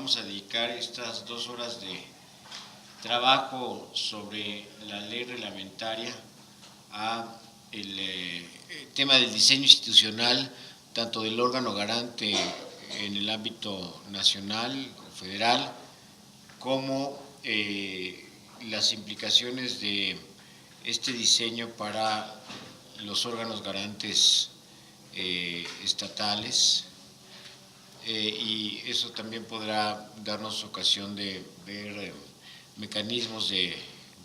vamos a dedicar estas 2 horas de trabajo sobre la ley reglamentaria a el tema del diseño institucional, tanto del órgano garante en el ámbito nacional o federal, como las implicaciones de este diseño para los órganos garantes estatales, y eso también podrá darnos ocasión de ver mecanismos de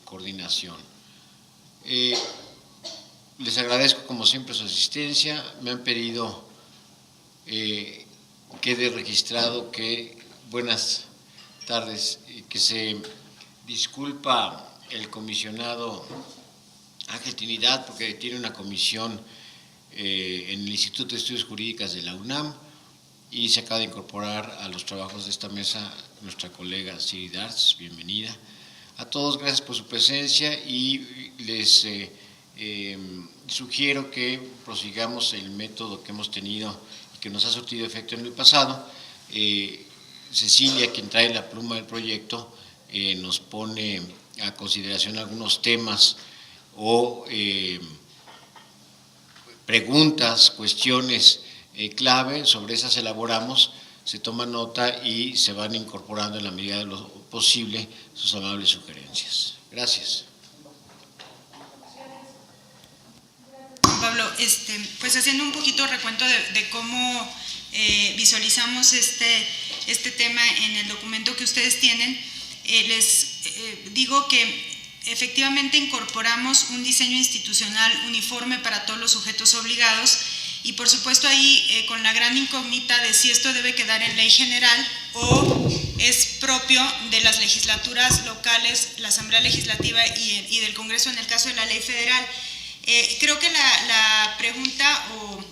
coordinación. Les agradezco como siempre su asistencia. Me han pedido quede registrado que buenas tardes, que se disculpa el comisionado Ángel Trinidad porque tiene una comisión en el Instituto de Estudios Jurídicos de la UNAM y se acaba de incorporar a los trabajos de esta mesa nuestra colega Siri Darts. Bienvenida. A todos, gracias por su presencia y les sugiero que prosigamos el método que hemos tenido y que nos ha surtido efecto en el pasado. Cecilia, quien trae la pluma del proyecto, nos pone a consideración algunos temas o preguntas, cuestiones clave, sobre esas elaboramos, se toma nota y se van incorporando en la medida de lo posible sus amables sugerencias. Gracias. Pablo, pues haciendo un poquito recuento de cómo visualizamos este tema en el documento que ustedes tienen, les digo que efectivamente incorporamos un diseño institucional uniforme para todos los sujetos obligados y por supuesto ahí con la gran incógnita de si esto debe quedar en ley general o es propio de las legislaturas locales, la Asamblea Legislativa y del Congreso en el caso de la ley federal. Creo que la pregunta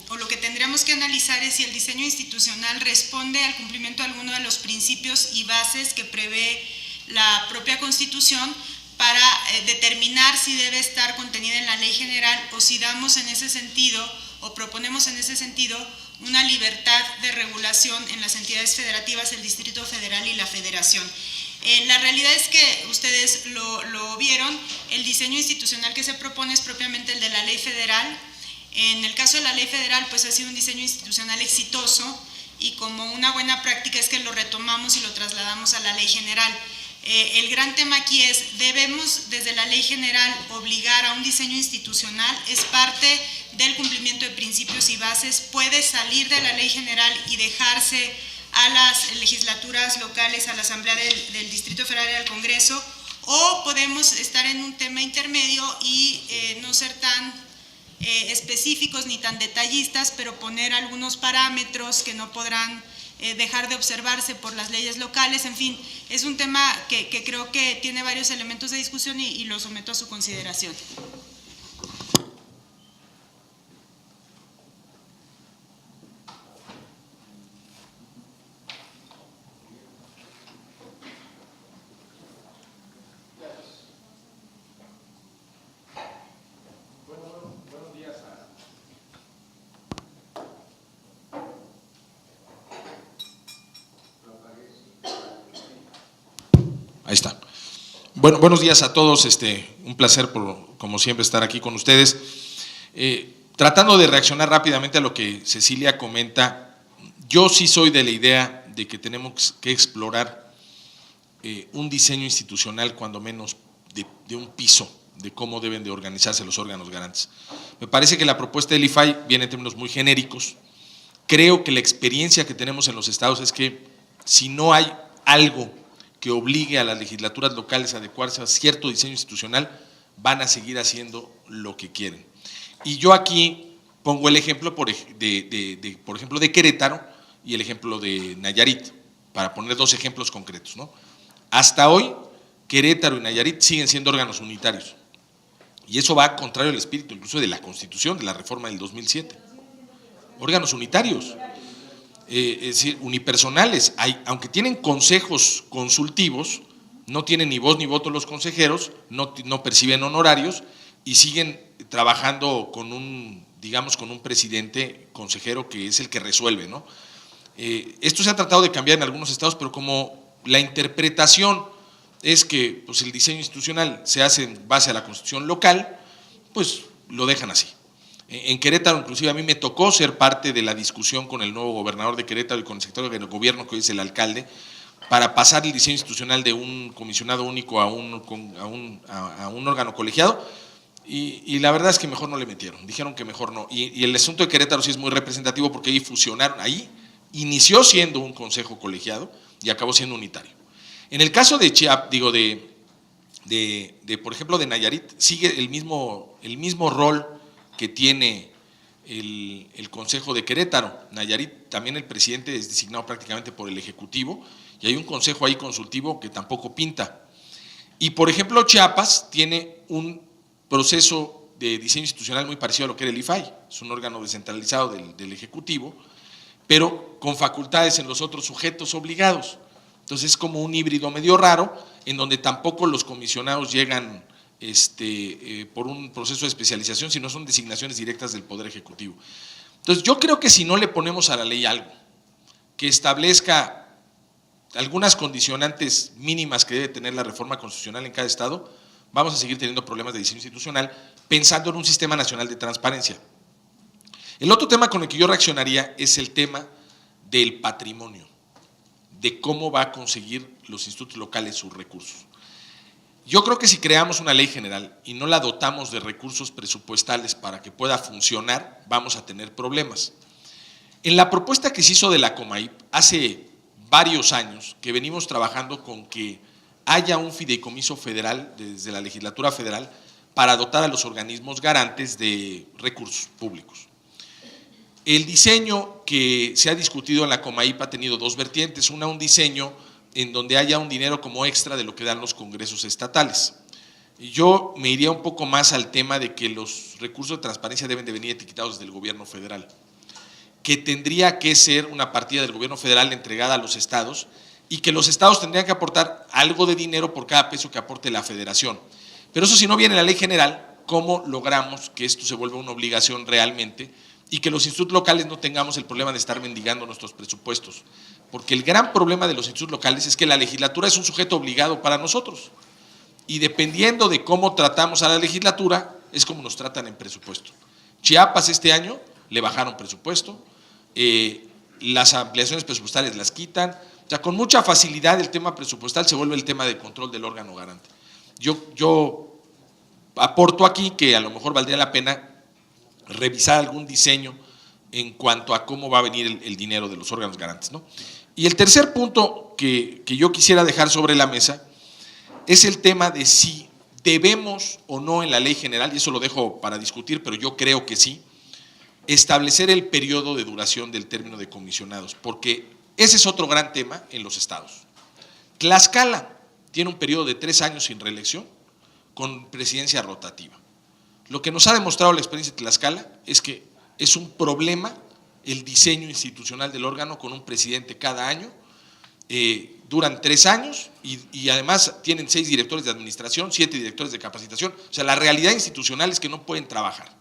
o lo que tendríamos que analizar es si el diseño institucional responde al cumplimiento de alguno de los principios y bases que prevé la propia Constitución para determinar si debe estar contenida en la ley general o si damos en ese sentido o proponemos en ese sentido una libertad de regulación en las entidades federativas, el Distrito Federal y la Federación. La realidad es que ustedes lo vieron, el diseño institucional que se propone es propiamente el de la ley federal. En el caso de la ley federal, pues ha sido un diseño institucional exitoso y como una buena práctica es que lo retomamos y lo trasladamos a la ley general. El gran tema aquí es, ¿debemos desde la ley general obligar a un diseño institucional? ¿Es parte del cumplimiento de principios y bases? ¿Puede salir de la ley general y dejarse a las legislaturas locales, a la Asamblea del Distrito Federal y al Congreso? ¿O podemos estar en un tema intermedio y no ser tan específicos ni tan detallistas, pero poner algunos parámetros que no podrán dejar de observarse por las leyes locales? En fin, es un tema que creo que tiene varios elementos de discusión y lo someto a su consideración. Ahí está. Bueno, buenos días a todos, un placer como siempre estar aquí con ustedes. Tratando de reaccionar rápidamente a lo que Cecilia comenta, yo sí soy de la idea de que tenemos que explorar un diseño institucional, cuando menos de un piso, de cómo deben de organizarse los órganos garantes. Me parece que la propuesta del IFAI viene en términos muy genéricos. Creo que la experiencia que tenemos en los estados es que si no hay algo que obligue a las legislaturas locales a adecuarse a cierto diseño institucional, van a seguir haciendo lo que quieren. Y yo aquí pongo el ejemplo, por ejemplo, de Querétaro y el ejemplo de Nayarit, para poner dos ejemplos concretos, ¿no? Hasta hoy, Querétaro y Nayarit siguen siendo órganos unitarios. Y eso va contrario al espíritu incluso de la Constitución, de la reforma del 2007. Órganos unitarios. Es decir, unipersonales, aunque tienen consejos consultivos, no tienen ni voz ni voto los consejeros, no perciben honorarios y siguen trabajando con un presidente consejero que es el que resuelve, ¿no? Esto se ha tratado de cambiar en algunos estados, pero como la interpretación es que pues, el diseño institucional se hace en base a la constitución local, pues lo dejan así. En Querétaro, inclusive, a mí me tocó ser parte de la discusión con el nuevo gobernador de Querétaro y con el secretario de gobierno, que hoy es el alcalde, para pasar el diseño institucional de un comisionado único a un órgano colegiado, y la verdad es que mejor no le metieron, dijeron que mejor no. Y el asunto de Querétaro sí es muy representativo porque ahí fusionaron, ahí inició siendo un consejo colegiado y acabó siendo unitario. En el caso de Chiapas, por ejemplo, de Nayarit, sigue el mismo rol que tiene el Consejo de Querétaro. Nayarit también el presidente es designado prácticamente por el Ejecutivo y hay un consejo ahí consultivo que tampoco pinta. Y por ejemplo Chiapas tiene un proceso de diseño institucional muy parecido a lo que era el IFAI, es un órgano descentralizado del Ejecutivo, pero con facultades en los otros sujetos obligados. Entonces es como un híbrido medio raro, en donde tampoco los comisionados llegan por un proceso de especialización, sino son designaciones directas del Poder Ejecutivo. Entonces yo creo que si no le ponemos a la ley algo que establezca algunas condicionantes mínimas que debe tener la reforma constitucional en cada estado, vamos a seguir teniendo problemas de diseño institucional pensando en un sistema nacional de transparencia. El otro tema con el que yo reaccionaría es el tema del patrimonio, de cómo va a conseguir los institutos locales sus recursos. Yo creo que si creamos una ley general y no la dotamos de recursos presupuestales para que pueda funcionar, vamos a tener problemas. En la propuesta que se hizo de la Comaip, hace varios años que venimos trabajando con que haya un fideicomiso federal desde la legislatura federal para dotar a los organismos garantes de recursos públicos. El diseño que se ha discutido en la Comaip ha tenido dos vertientes, una un diseño en donde haya un dinero como extra de lo que dan los congresos estatales. Y yo me iría un poco más al tema de que los recursos de transparencia deben de venir etiquetados desde el gobierno federal, que tendría que ser una partida del gobierno federal entregada a los estados y que los estados tendrían que aportar algo de dinero por cada peso que aporte la federación. Pero eso si no viene en la ley general, ¿cómo logramos que esto se vuelva una obligación realmente y que los institutos locales no tengamos el problema de estar mendigando nuestros presupuestos? Porque el gran problema de los institutos locales es que la legislatura es un sujeto obligado para nosotros y dependiendo de cómo tratamos a la legislatura es como nos tratan en presupuesto. Chiapas este año le bajaron presupuesto, las ampliaciones presupuestarias las quitan, o sea, con mucha facilidad el tema presupuestal se vuelve el tema de control del órgano garante. Yo aporto aquí que a lo mejor valdría la pena revisar algún diseño en cuanto a cómo va a venir el dinero de los órganos garantes, ¿no? Y el tercer punto que yo quisiera dejar sobre la mesa es el tema de si debemos o no en la ley general, y eso lo dejo para discutir, pero yo creo que sí, establecer el periodo de duración del término de comisionados, porque ese es otro gran tema en los estados. Tlaxcala tiene un periodo de 3 años sin reelección con presidencia rotativa. Lo que nos ha demostrado la experiencia de Tlaxcala es que es un problema el diseño institucional del órgano con un presidente cada año, duran 3 años y además tienen 6 directores de administración, 7 directores de capacitación, o sea, la realidad institucional es que no pueden trabajar.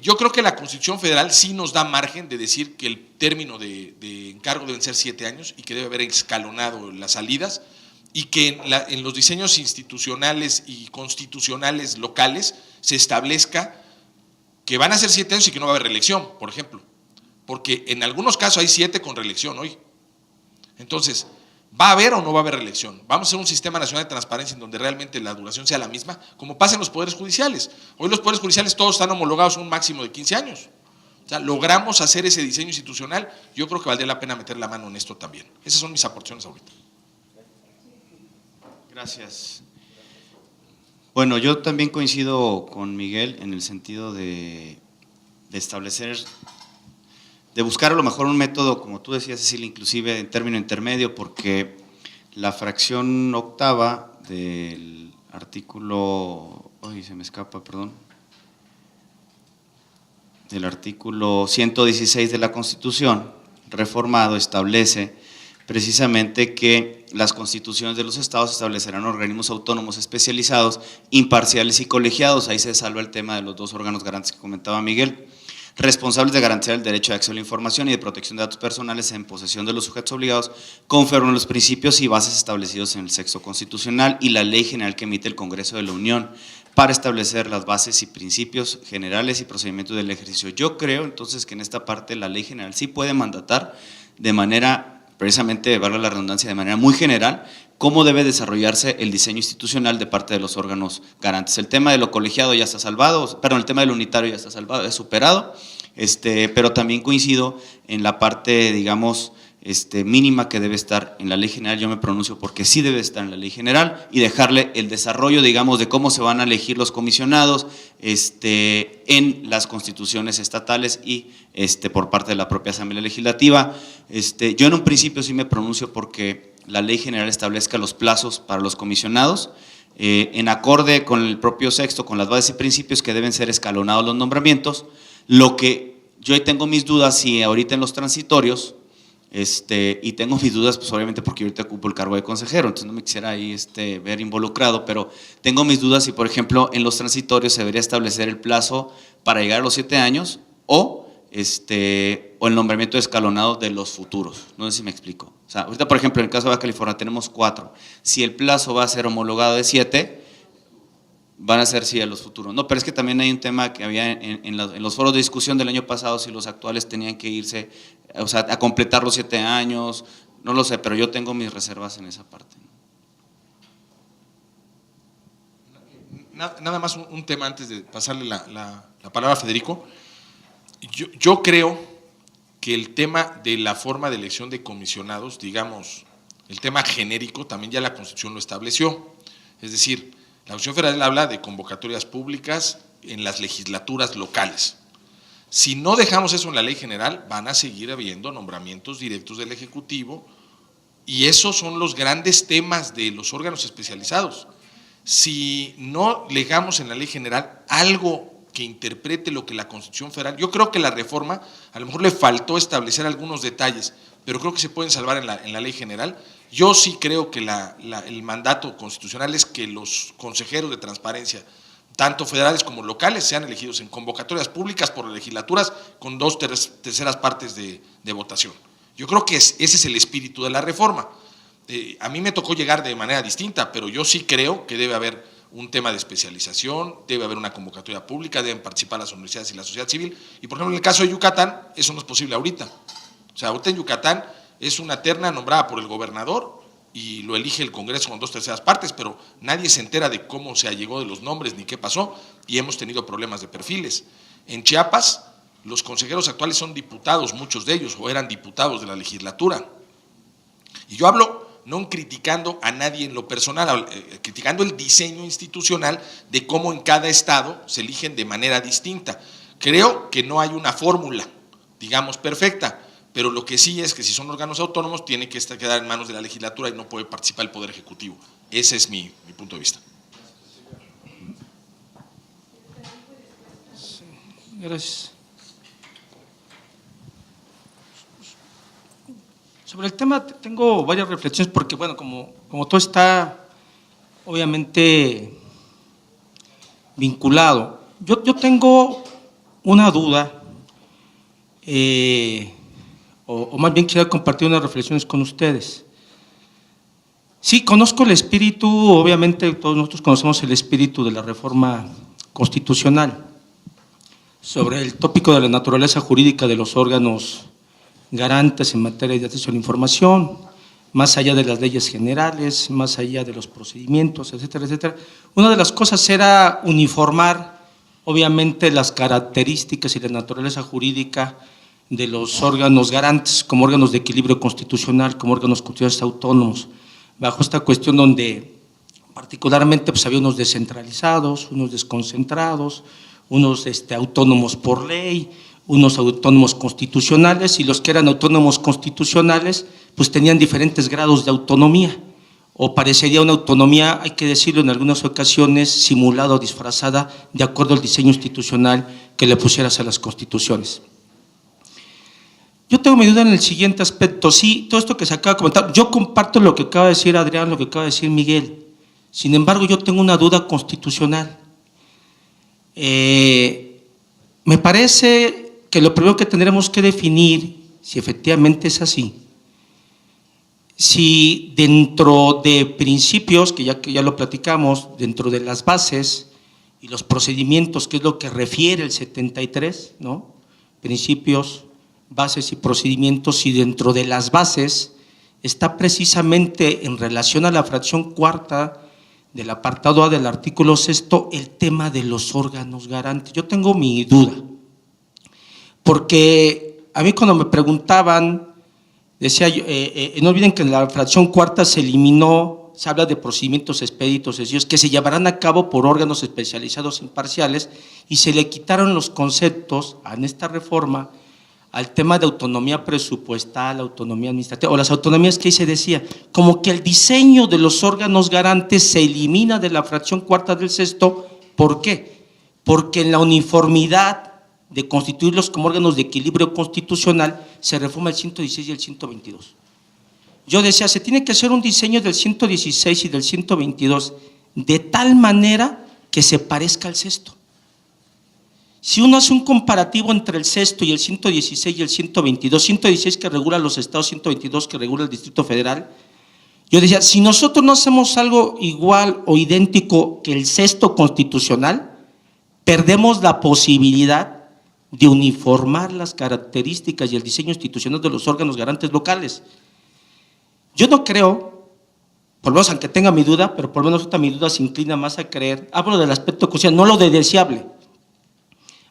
Yo creo que la Constitución Federal sí nos da margen de decir que el término de encargo deben ser 7 años y que debe haber escalonado las salidas y que en los diseños institucionales y constitucionales locales se establezca que van a ser 7 años y que no va a haber reelección, por ejemplo, porque en algunos casos hay 7 con reelección hoy. Entonces, ¿va a haber o no va a haber reelección? Vamos a hacer un sistema nacional de transparencia en donde realmente la duración sea la misma, como pasa en los poderes judiciales. Hoy los poderes judiciales todos están homologados a un máximo de 15 años. O sea, logramos hacer ese diseño institucional, yo creo que valdría la pena meter la mano en esto también. Esas son mis aportaciones ahorita. Gracias. Bueno, yo también coincido con Miguel en el sentido de establecer, de buscar a lo mejor un método, como tú decías, Cecilia, inclusive en término intermedio, porque la fracción octava del artículo, se me escapa, perdón, del artículo 116 de la Constitución, reformado, establece precisamente que las constituciones de los estados establecerán organismos autónomos especializados, imparciales y colegiados. Ahí se salva el tema de los 2 órganos garantes que comentaba Miguel. responsables de garantizar el derecho de acceso a la información y de protección de datos personales en posesión de los sujetos obligados, conforme a los principios y bases establecidos en el texto constitucional y la ley general que emite el Congreso de la Unión para establecer las bases y principios generales y procedimientos del ejercicio. Yo creo entonces que en esta parte la ley general sí puede mandatar de manera, precisamente, valga la redundancia, de manera muy general, cómo debe desarrollarse el diseño institucional de parte de los órganos garantes. El tema de lo colegiado ya está salvado, perdón, el tema del unitario ya está salvado, es superado, pero también coincido en la parte, digamos, mínima que debe estar en la ley general. Yo me pronuncio porque sí debe estar en la ley general y dejarle el desarrollo, digamos, de cómo se van a elegir los comisionados en las constituciones estatales y por parte de la propia Asamblea Legislativa. Yo en un principio sí me pronuncio porque la ley general establezca los plazos para los comisionados, en acorde con el propio texto, con las bases y principios que deben ser escalonados los nombramientos. Lo que yo ahí tengo mis dudas, si ahorita en los transitorios, y tengo mis dudas, pues obviamente porque ahorita ocupo el cargo de consejero, entonces no me quisiera ahí ver involucrado, pero tengo mis dudas si, por ejemplo, en los transitorios se debería establecer el plazo para llegar a los 7 años o el nombramiento escalonado de los futuros. No sé si me explico. O sea, ahorita, por ejemplo, en el caso de Baja California tenemos 4. Si el plazo va a ser homologado de 7, van a ser sí a los futuros. No, pero es que también hay un tema que había en los foros de discusión del año pasado, si los actuales tenían que irse, o sea, a completar los 7 años, no lo sé, pero yo tengo mis reservas en esa parte. Nada más un tema antes de pasarle la palabra a Federico. Yo creo que el tema de la forma de elección de comisionados, digamos, el tema genérico, también ya la Constitución lo estableció. Es decir, la Constitución Federal habla de convocatorias públicas en las legislaturas locales. Si no dejamos eso en la ley general, van a seguir habiendo nombramientos directos del Ejecutivo y esos son los grandes temas de los órganos especializados. Si no dejamos en la ley general algo que interprete lo que la Constitución Federal, yo creo que la reforma a lo mejor le faltó establecer algunos detalles, pero creo que se pueden salvar en la ley general. Yo sí creo que el mandato constitucional es que los consejeros de transparencia, tanto federales como locales, sean elegidos en convocatorias públicas por legislaturas con 2/3 partes de votación. Yo creo que ese es el espíritu de la reforma. A mí me tocó llegar de manera distinta, pero yo sí creo que debe haber un tema de especialización, debe haber una convocatoria pública, deben participar las universidades y la sociedad civil. Y por ejemplo, en el caso de Yucatán, eso no es posible ahorita. O sea, ahorita en Yucatán es una terna nombrada por el gobernador y lo elige el Congreso con 2/3 partes, pero nadie se entera de cómo se allegó de los nombres ni qué pasó y hemos tenido problemas de perfiles. En Chiapas, los consejeros actuales son diputados, muchos de ellos, o eran diputados de la legislatura. Y yo hablo no criticando a nadie en lo personal, criticando el diseño institucional de cómo en cada estado se eligen de manera distinta. Creo que no hay una fórmula, digamos, perfecta, pero lo que sí es que si son órganos autónomos tiene que quedar en manos de la legislatura y no puede participar el Poder Ejecutivo. Ese es mi punto de vista. Sí, gracias. Sobre el tema tengo varias reflexiones porque, bueno, como todo está obviamente vinculado, yo tengo una duda, o más bien quisiera compartir unas reflexiones con ustedes. Sí, conozco el espíritu, obviamente todos nosotros conocemos el espíritu de la reforma constitucional sobre el tópico de la naturaleza jurídica de los órganos garantes en materia de acceso a la información, más allá de las leyes generales, más allá de los procedimientos, etcétera, etcétera. Una de las cosas era uniformar, obviamente, las características y la naturaleza jurídica de los órganos garantes como órganos de equilibrio constitucional, como órganos constitucionales autónomos, bajo esta cuestión donde particularmente pues, había unos descentralizados, unos desconcentrados, unos autónomos por ley, unos autónomos constitucionales, y los que eran autónomos constitucionales pues tenían diferentes grados de autonomía, o parecería una autonomía, hay que decirlo en algunas ocasiones, simulada o disfrazada de acuerdo al diseño institucional que le pusieras a las constituciones. Yo tengo mi duda en el siguiente aspecto. Sí, todo esto que se acaba de comentar, yo comparto lo que acaba de decir Adrián, lo que acaba de decir Miguel, sin embargo yo tengo una duda constitucional. Me parece que lo primero que tendremos que definir, si efectivamente es así, si dentro de principios, que ya lo platicamos, dentro de las bases y los procedimientos, que es lo que refiere el 73, ¿no? Principios, bases y procedimientos, y dentro de las bases está precisamente en relación a la fracción cuarta del apartado A del artículo 6 el tema de los órganos garantes. Yo tengo mi duda, porque a mí cuando me preguntaban, decía yo, no olviden que en la fracción cuarta se eliminó, se habla de procedimientos expeditos sencillos que se llevarán a cabo por órganos especializados imparciales, y se le quitaron los conceptos en esta reforma al tema de autonomía presupuestal, autonomía administrativa, o las autonomías que ahí se decía, como que el diseño de los órganos garantes se elimina de la fracción cuarta del sexto. ¿Por qué? Porque en la uniformidad de constituirlos como órganos de equilibrio constitucional se reforma el 116 y el 122. Yo decía, se tiene que hacer un diseño del 116 y del 122 de tal manera que se parezca al sexto. Si uno hace un comparativo entre el sexto y el 116 y el 122, 116 que regula los estados, 122 que regula el Distrito Federal, yo decía, si nosotros no hacemos algo igual o idéntico que el sexto constitucional, perdemos la posibilidad de uniformar las características y el diseño institucional de los órganos garantes locales. Yo no creo, por lo menos aunque tenga mi duda, pero por lo menos mi duda se inclina más a creer, hablo del aspecto constitucional, no lo de deseable.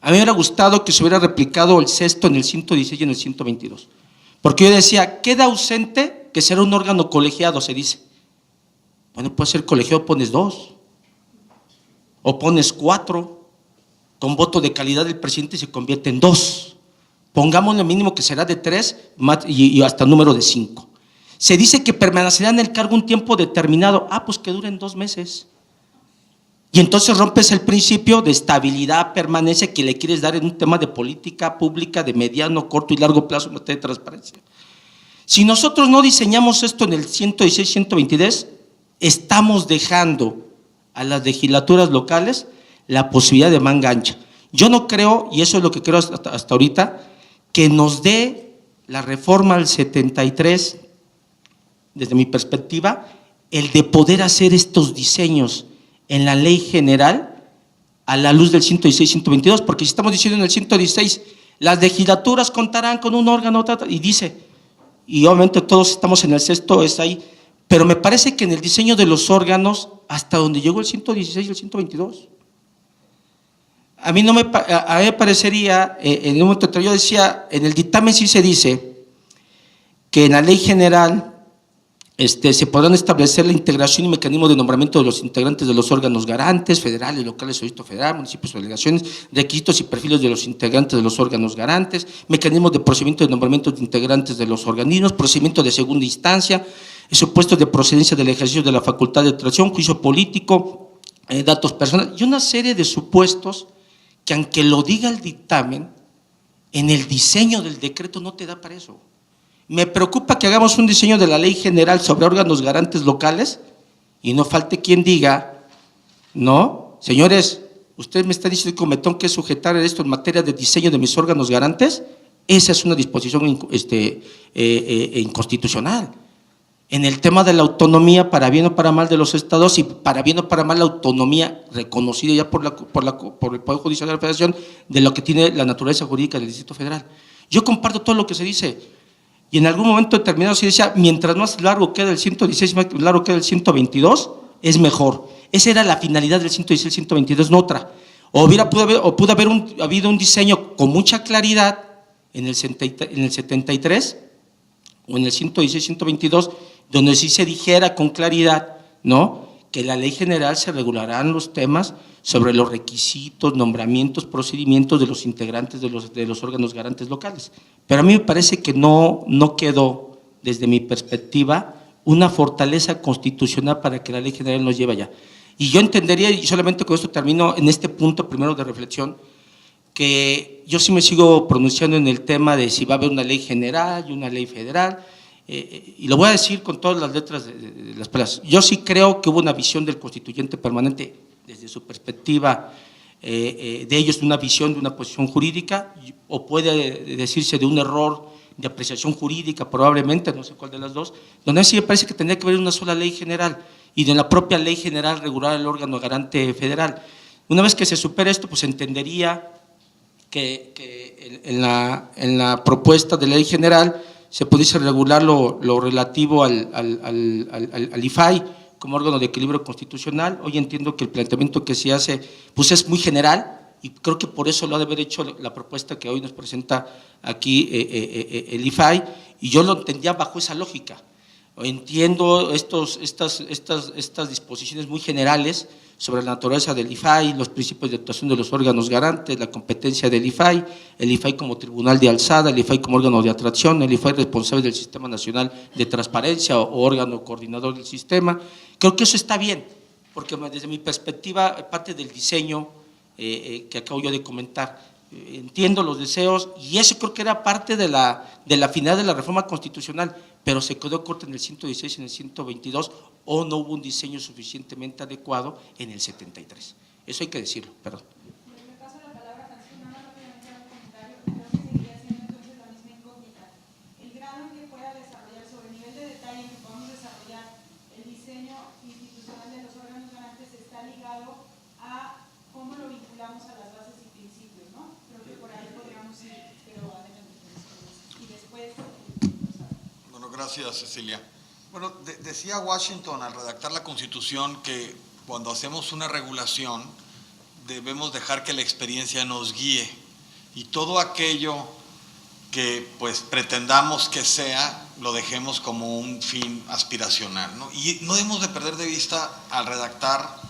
A mí me hubiera gustado que se hubiera replicado el sexto en el 116 y en el 122, porque yo decía, queda ausente que será un órgano colegiado, se dice. Bueno, puede ser colegiado, pones 2 o pones 4, con voto de calidad del presidente se convierte en 2. Pongamos lo mínimo que será de 3 y hasta el número de 5. Se dice que permanecerá en el cargo un tiempo determinado, pues que duren 2 meses. Y entonces rompes el principio de estabilidad, permanencia que le quieres dar en un tema de política pública de mediano, corto y largo plazo en materia de transparencia. Si nosotros no diseñamos esto en el 116, 122, estamos dejando a las legislaturas locales la posibilidad de manga ancha. Yo no creo, y eso es lo que creo hasta ahorita, que nos dé la reforma al 73, desde mi perspectiva, el de poder hacer estos diseños en la ley general a la luz del 116, 122, porque si estamos diciendo en el 116, las legislaturas contarán con un órgano, y dice, y obviamente todos estamos en el sexto, es ahí, pero me parece que en el diseño de los órganos, hasta donde llegó el 116 y el 122. A mí me parecería, en un momento yo decía, en el dictamen sí se dice que en la ley general se podrán establecer la integración y mecanismo de nombramiento de los integrantes de los órganos garantes, federales, locales, Distrito Federal, municipios o delegaciones, requisitos y perfiles de los integrantes de los órganos garantes, mecanismos de procedimiento de nombramiento de integrantes de los organismos, procedimiento de segunda instancia, supuestos de procedencia del ejercicio de la facultad de tracción, juicio político, datos personales, y una serie de supuestos que, aunque lo diga el dictamen, en el diseño del decreto no te da para eso. Me preocupa que hagamos un diseño de la ley general sobre órganos garantes locales y no falte quien diga, no, señores, ustedes me están diciendo que me tengo que sujetar a esto en materia de diseño de mis órganos garantes. Esa es una disposición inconstitucional. En el tema de la autonomía, para bien o para mal de los estados, y para bien o para mal la autonomía reconocida ya por el Poder Judicial de la Federación, de lo que tiene la naturaleza jurídica del Distrito Federal. Yo comparto todo lo que se dice. Y en algún momento determinado se decía, mientras más largo queda el 116, más largo queda el 122, es mejor. Esa era la finalidad del 116, 122, no otra. Pudo haber habido un diseño con mucha claridad en el 73 o en el 116, 122, donde sí se dijera con claridad, ¿no?, que la ley general se regularán los temas sobre los requisitos, nombramientos, procedimientos de los integrantes de los órganos garantes locales. Pero a mí me parece que no quedó, desde mi perspectiva, una fortaleza constitucional para que la ley general nos lleve allá. Y yo entendería, y solamente con esto termino en este punto primero de reflexión, que yo sí me sigo pronunciando en el tema de si va a haber una ley general y una ley federal, y lo voy a decir con todas las letras de las palabras. Yo sí creo que hubo una visión del constituyente permanente desde su perspectiva de ellos de una visión, de una posición jurídica, o puede decirse de un error de apreciación jurídica, probablemente, no sé cuál de las dos, donde sí me parece que tendría que haber una sola ley general y de la propia ley general regular el órgano garante federal. Una vez que se supere esto, pues entendería que en la propuesta de ley general se pudiese regular lo relativo al IFAI como órgano de equilibrio constitucional. Hoy entiendo que el planteamiento que se hace pues es muy general, y creo que por eso lo ha de haber hecho la propuesta que hoy nos presenta aquí el IFAI, y yo lo entendía bajo esa lógica. Entiendo estas disposiciones muy generales sobre la naturaleza del IFAI, los principios de actuación de los órganos garantes, la competencia del IFAI, el IFAI como tribunal de alzada, el IFAI como órgano de atracción, el IFAI responsable del Sistema Nacional de Transparencia o órgano coordinador del sistema. Creo que eso está bien, porque desde mi perspectiva, parte del diseño que acabo yo de comentar, entiendo los deseos, y eso creo que era parte de la finalidad de la reforma constitucional, pero se quedó corta en el 116 y en el 122, o no hubo un diseño suficientemente adecuado en el 73. Eso hay que decirlo, perdón. Le paso la palabra a Francisco, nada más rápidamente a un comentario, creo que seguiría siendo entonces la misma incógnita. El grado en que pueda desarrollarse, o el nivel de detalle en que podamos desarrollar el diseño institucional de los órganos garantes está ligado a cómo lo vinculamos a las bases y principios, ¿no? Creo que por ahí podríamos ir, pero adelante. Y después… Bueno, gracias, Cecilia. Bueno, decía Washington al redactar la Constitución que cuando hacemos una regulación debemos dejar que la experiencia nos guíe, y todo aquello que pues pretendamos que sea, lo dejemos como un fin aspiracional, ¿no? Y no debemos de perder de vista al redactar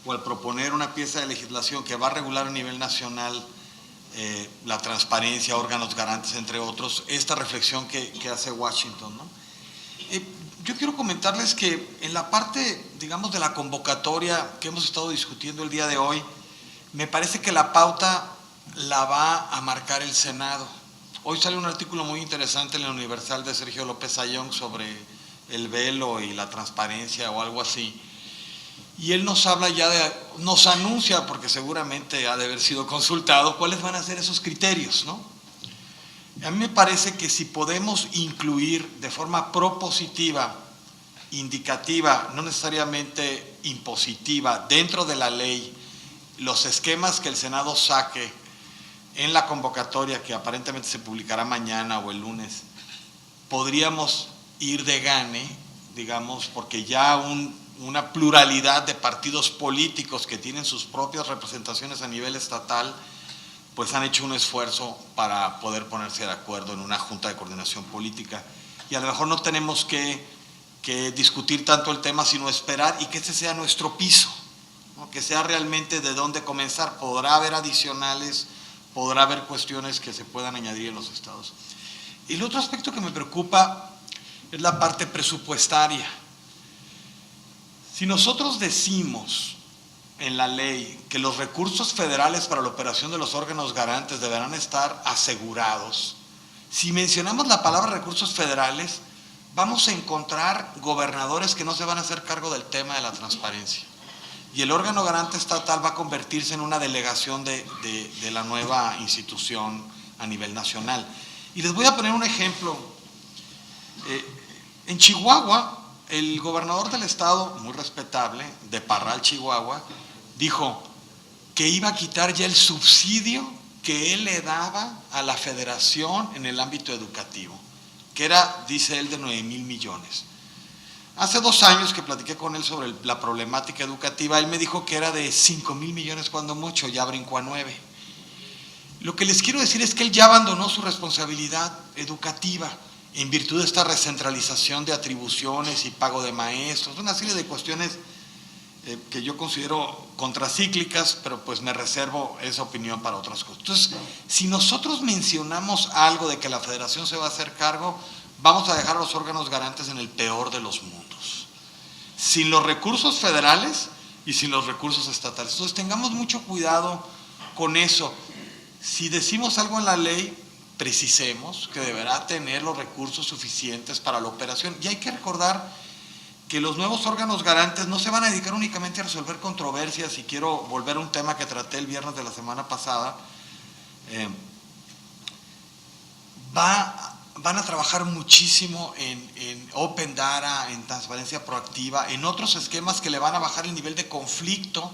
o al proponer una pieza de legislación que va a regular a nivel nacional la transparencia, órganos garantes, entre otros, esta reflexión que hace Washington, ¿no? Yo quiero comentarles que en la parte, digamos, de la convocatoria que hemos estado discutiendo el día de hoy, me parece que la pauta la va a marcar el Senado. Hoy sale un artículo muy interesante en el Universal de Sergio López Ayón sobre el velo y la transparencia o algo así. Y él nos habla ya nos anuncia, porque seguramente ha de haber sido consultado, cuáles van a ser esos criterios, ¿no? A mí me parece que si podemos incluir de forma propositiva, indicativa, no necesariamente impositiva, dentro de la ley, los esquemas que el Senado saque en la convocatoria, que aparentemente se publicará mañana o el lunes, podríamos ir de gane, digamos, porque ya una pluralidad de partidos políticos que tienen sus propias representaciones a nivel estatal, pues han hecho un esfuerzo para poder ponerse de acuerdo en una junta de coordinación política. Y a lo mejor no tenemos que discutir tanto el tema, sino esperar y que ese sea nuestro piso, ¿no? Que sea realmente de dónde comenzar. Podrá haber adicionales, podrá haber cuestiones que se puedan añadir en los estados. Y el otro aspecto que me preocupa es la parte presupuestaria. Si nosotros decimos en la ley que los recursos federales para la operación de los órganos garantes deberán estar asegurados, si mencionamos la palabra recursos federales, vamos a encontrar gobernadores que no se van a hacer cargo del tema de la transparencia. Y el órgano garante estatal va a convertirse en una delegación de la nueva institución a nivel nacional. Y les voy a poner un ejemplo. En Chihuahua, el gobernador del estado, muy respetable, de Parral, Chihuahua, dijo que iba a quitar ya el subsidio que él le daba a la federación en el ámbito educativo, que era, dice él, de 9,000 millones. Hace 2 años que platiqué con él sobre la problemática educativa, él me dijo que era de 5,000 millones cuando mucho, ya brincó a 9. Lo que les quiero decir es que él ya abandonó su responsabilidad educativa en virtud de esta recentralización de atribuciones y pago de maestros, una serie de cuestiones que yo considero contracíclicas, pero pues me reservo esa opinión para otras cosas. Entonces, si nosotros mencionamos algo de que la federación se va a hacer cargo, vamos a dejar a los órganos garantes en el peor de los mundos, sin los recursos federales y sin los recursos estatales. Entonces, tengamos mucho cuidado con eso. Si decimos algo en la ley, precisemos que deberá tener los recursos suficientes para la operación. Y hay que recordar que los nuevos órganos garantes no se van a dedicar únicamente a resolver controversias, y quiero volver a un tema que traté el viernes de la semana pasada. Van a trabajar muchísimo en Open Data, en transparencia proactiva, en otros esquemas que le van a bajar el nivel de conflicto,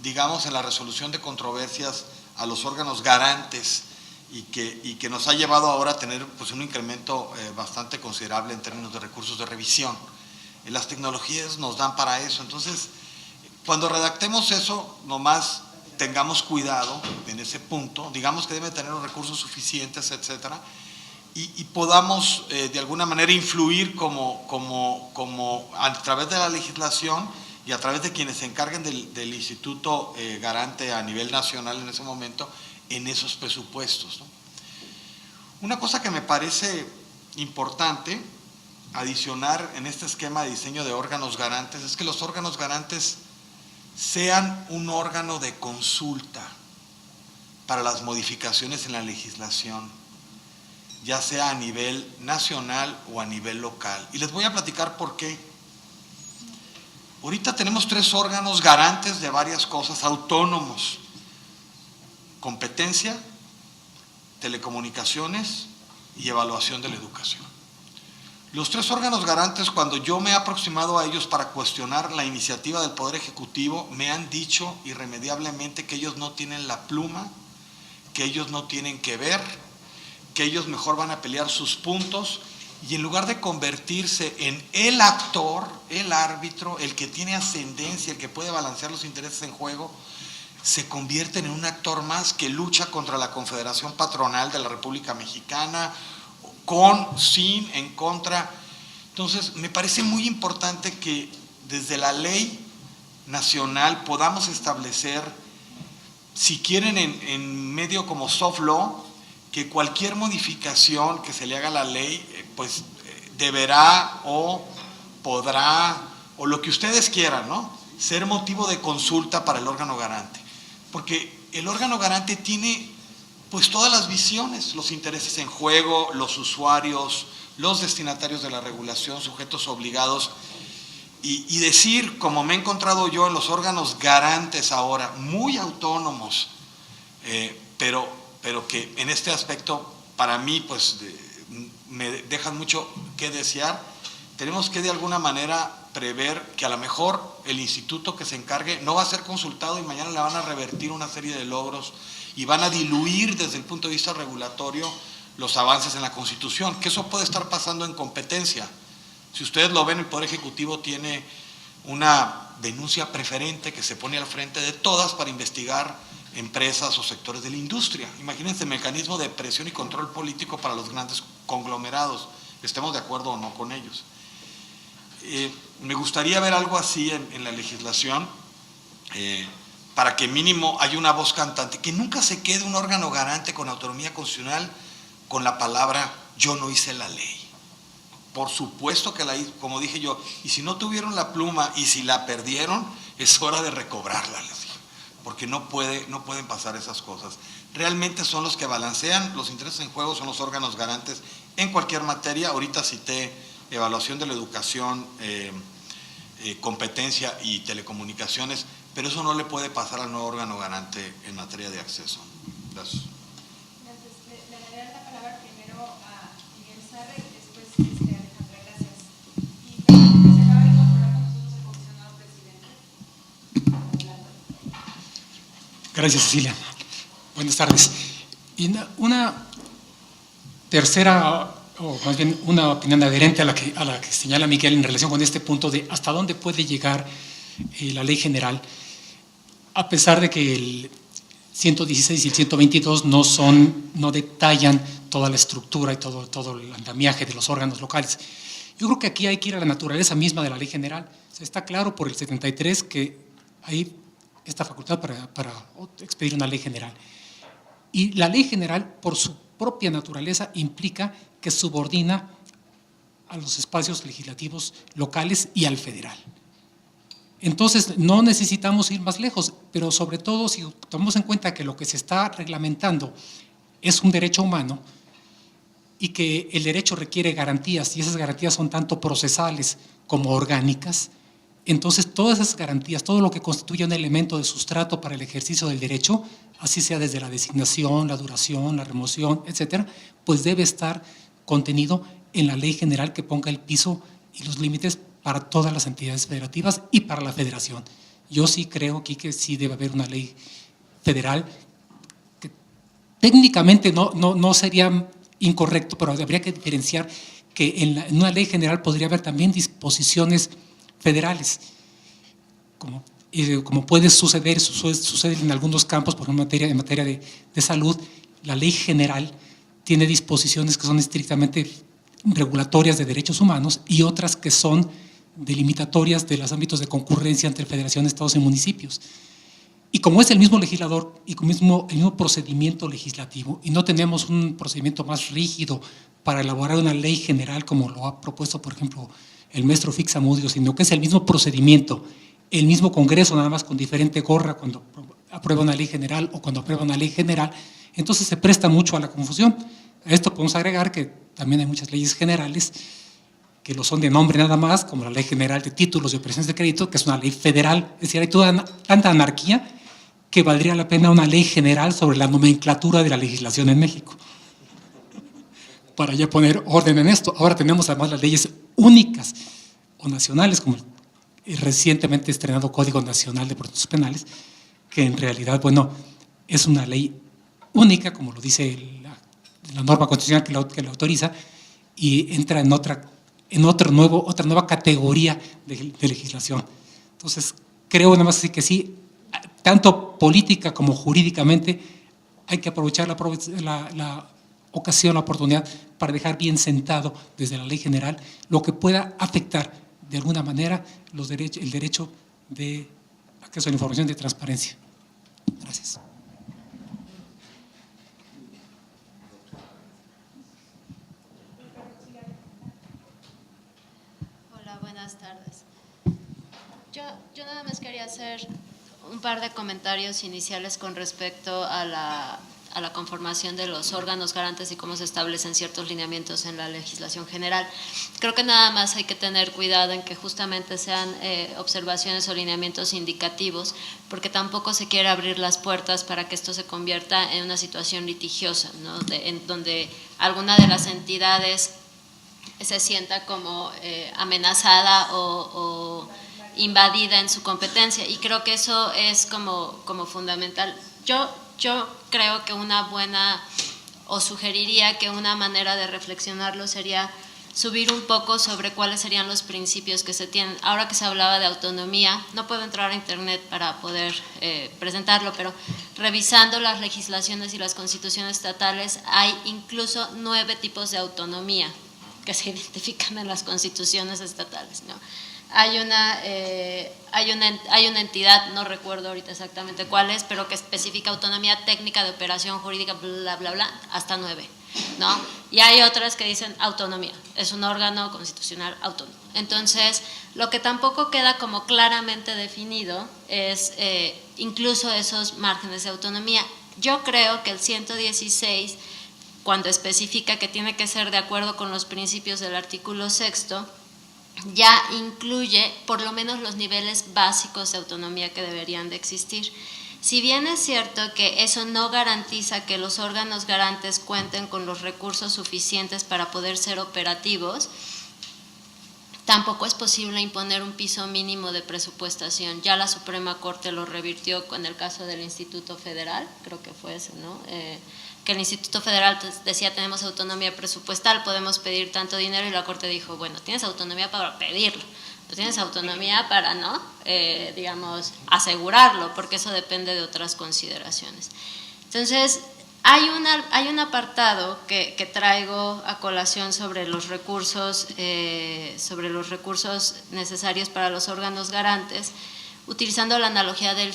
digamos, en la resolución de controversias a los órganos garantes, y que nos ha llevado ahora a tener pues, un incremento bastante considerable en términos de recursos de revisión. Las tecnologías nos dan para eso. Entonces, cuando redactemos eso, nomás tengamos cuidado en ese punto, digamos que debe tener los recursos suficientes, etcétera, y podamos de alguna manera influir como a través de la legislación y a través de quienes se encarguen del Instituto Garante a nivel nacional en ese momento, en esos presupuestos, ¿no? Una cosa que me parece importante adicionar en este esquema de diseño de órganos garantes es que los órganos garantes sean un órgano de consulta para las modificaciones en la legislación, ya sea a nivel nacional o a nivel local. Y les voy a platicar por qué. Ahorita tenemos 3 órganos garantes de varias cosas, autónomos: competencia, telecomunicaciones y evaluación de la educación. Los 3 órganos garantes, cuando yo me he aproximado a ellos para cuestionar la iniciativa del Poder Ejecutivo, me han dicho irremediablemente que ellos no tienen la pluma, que ellos no tienen que ver, que ellos mejor van a pelear sus puntos, y en lugar de convertirse en el actor, el árbitro, el que tiene ascendencia, el que puede balancear los intereses en juego, se convierten en un actor más que lucha contra la Confederación Patronal de la República Mexicana, con, sin, en contra. Entonces, me parece muy importante que desde la ley nacional podamos establecer, si quieren en medio como soft law, que cualquier modificación que se le haga a la ley, pues deberá o podrá, o lo que ustedes quieran, ¿no?, ser motivo de consulta para el órgano garante. Porque el órgano garante tiene pues todas las visiones, los intereses en juego, los usuarios, los destinatarios de la regulación, sujetos obligados, y decir, como me he encontrado yo en los órganos garantes ahora, muy autónomos, pero que en este aspecto para mí pues me dejan mucho que desear. Tenemos que de alguna manera prever que a lo mejor el instituto que se encargue no va a ser consultado y mañana le van a revertir una serie de logros y van a diluir desde el punto de vista regulatorio los avances en la Constitución, que eso puede estar pasando en competencia. Si ustedes lo ven, el Poder Ejecutivo tiene una denuncia preferente que se pone al frente de todas para investigar empresas o sectores de la industria. Imagínense el mecanismo de presión y control político para los grandes conglomerados, estemos de acuerdo o no con ellos. Me gustaría ver algo así en la legislación, para que mínimo haya una voz cantante, que nunca se quede un órgano garante con autonomía constitucional con la palabra yo no hice la ley. Por supuesto que la hice, como dije yo, y si no tuvieron la pluma y si la perdieron, es hora de recobrarla, les dije, porque no pueden pasar esas cosas. Realmente son los que balancean los intereses en juego, son los órganos garantes en cualquier materia. Ahorita cité evaluación de la educación, competencia y telecomunicaciones, pero eso no le puede pasar al nuevo órgano garante en materia de acceso. Gracias. Gracias. Le daré la palabra primero a Miguel Sarre y después Alejandra. Gracias. Y se acaba de incorporar con nosotros el comisionado presidente. Gracias, Cecilia. Buenas tardes. Y una tercera, o más bien una opinión adherente a la que señala Miguel en relación con este punto de hasta dónde puede llegar la ley general, a pesar de que el 116 y el 122 no detallan toda la estructura y todo el andamiaje de los órganos locales. Yo creo que aquí hay que ir a la naturaleza misma de la ley general. O sea, está claro por el 73 que hay esta facultad para expedir una ley general. Y la ley general, por su propia naturaleza, implica que subordina a los espacios legislativos locales y al federal. Entonces, no necesitamos ir más lejos, pero sobre todo si tomamos en cuenta que lo que se está reglamentando es un derecho humano, y que el derecho requiere garantías, y esas garantías son tanto procesales como orgánicas, entonces todas esas garantías, todo lo que constituye un elemento de sustrato para el ejercicio del derecho, así sea desde la designación, la duración, la remoción, etcétera, pues debe estar contenido en la ley general que ponga el piso y los límites para todas las entidades federativas y para la federación. Yo sí creo aquí que sí debe haber una ley federal que técnicamente no sería incorrecto, pero habría que diferenciar que en una ley general podría haber también disposiciones federales, como puede sucede en algunos campos, por ejemplo en materia de salud. La ley general tiene disposiciones que son estrictamente regulatorias de derechos humanos y otras que son delimitatorias de los ámbitos de concurrencia entre federaciones, estados y municipios. Y como es el mismo legislador y el mismo procedimiento legislativo, y no tenemos un procedimiento más rígido para elaborar una ley general como lo ha propuesto, por ejemplo, el maestro Fix-Amudio, sino que es el mismo procedimiento, el mismo Congreso, nada más con diferente gorra cuando aprueba una ley general o cuando aprueba una ley general, entonces se presta mucho a la confusión. A esto podemos agregar que también hay muchas leyes generales que lo son de nombre nada más, como la Ley General de Títulos y Operaciones de Crédito, que es una ley federal. Es decir, hay tanta anarquía que valdría la pena una ley general sobre la nomenclatura de la legislación en México, para ya poner orden en esto. Ahora tenemos además las leyes únicas o nacionales, como el recientemente estrenado Código Nacional de Procesos Penales, que en realidad, bueno, es una ley única, como lo dice la norma constitucional que la autoriza, y entra en otra nueva categoría de legislación. Entonces, creo nada más así que sí, tanto política como jurídicamente, hay que aprovechar la ocasión, la oportunidad para dejar bien sentado desde la ley general lo que pueda afectar de alguna manera el derecho de acceso a la información, de transparencia. Gracias. Hola, buenas tardes. Yo nada más quería hacer un par de comentarios iniciales con respecto a la conformación de los órganos garantes y cómo se establecen ciertos lineamientos en la legislación general. Creo que nada más hay que tener cuidado en que justamente sean observaciones o lineamientos indicativos, porque tampoco se quiere abrir las puertas para que esto se convierta en una situación litigiosa, ¿no? En donde alguna de las entidades se sienta como amenazada o invadida en su competencia, y creo que eso es como fundamental. Yo creo que sugeriría que una manera de reflexionarlo sería subir un poco sobre cuáles serían los principios que se tienen. Ahora que se hablaba de autonomía, no puedo entrar a internet para poder presentarlo, pero revisando las legislaciones y las constituciones estatales, hay incluso 9 tipos de autonomía que se identifican en las constituciones estatales, ¿no? Hay una entidad, no recuerdo ahorita exactamente cuál es, pero que especifica autonomía técnica de operación jurídica, bla, bla, bla, hasta 9, ¿no? Y hay otras que dicen autonomía, es un órgano constitucional autónomo. Entonces, lo que tampoco queda como claramente definido es incluso esos márgenes de autonomía. Yo creo que el 116, cuando especifica que tiene que ser de acuerdo con los principios del artículo 6º, ya incluye por lo menos los niveles básicos de autonomía que deberían de existir. Si bien es cierto que eso no garantiza que los órganos garantes cuenten con los recursos suficientes para poder ser operativos, tampoco es posible imponer un piso mínimo de presupuestación. Ya la Suprema Corte lo revirtió con el caso del Instituto Federal, creo que fue ese, ¿no? Que el Instituto Federal decía tenemos autonomía presupuestal, podemos pedir tanto dinero, y la Corte dijo, bueno, tienes autonomía para pedirlo, no tienes autonomía para, ¿no? Digamos, asegurarlo, porque eso depende de otras consideraciones. Entonces, hay un apartado que traigo a colación sobre los recursos necesarios para los órganos garantes, utilizando la analogía del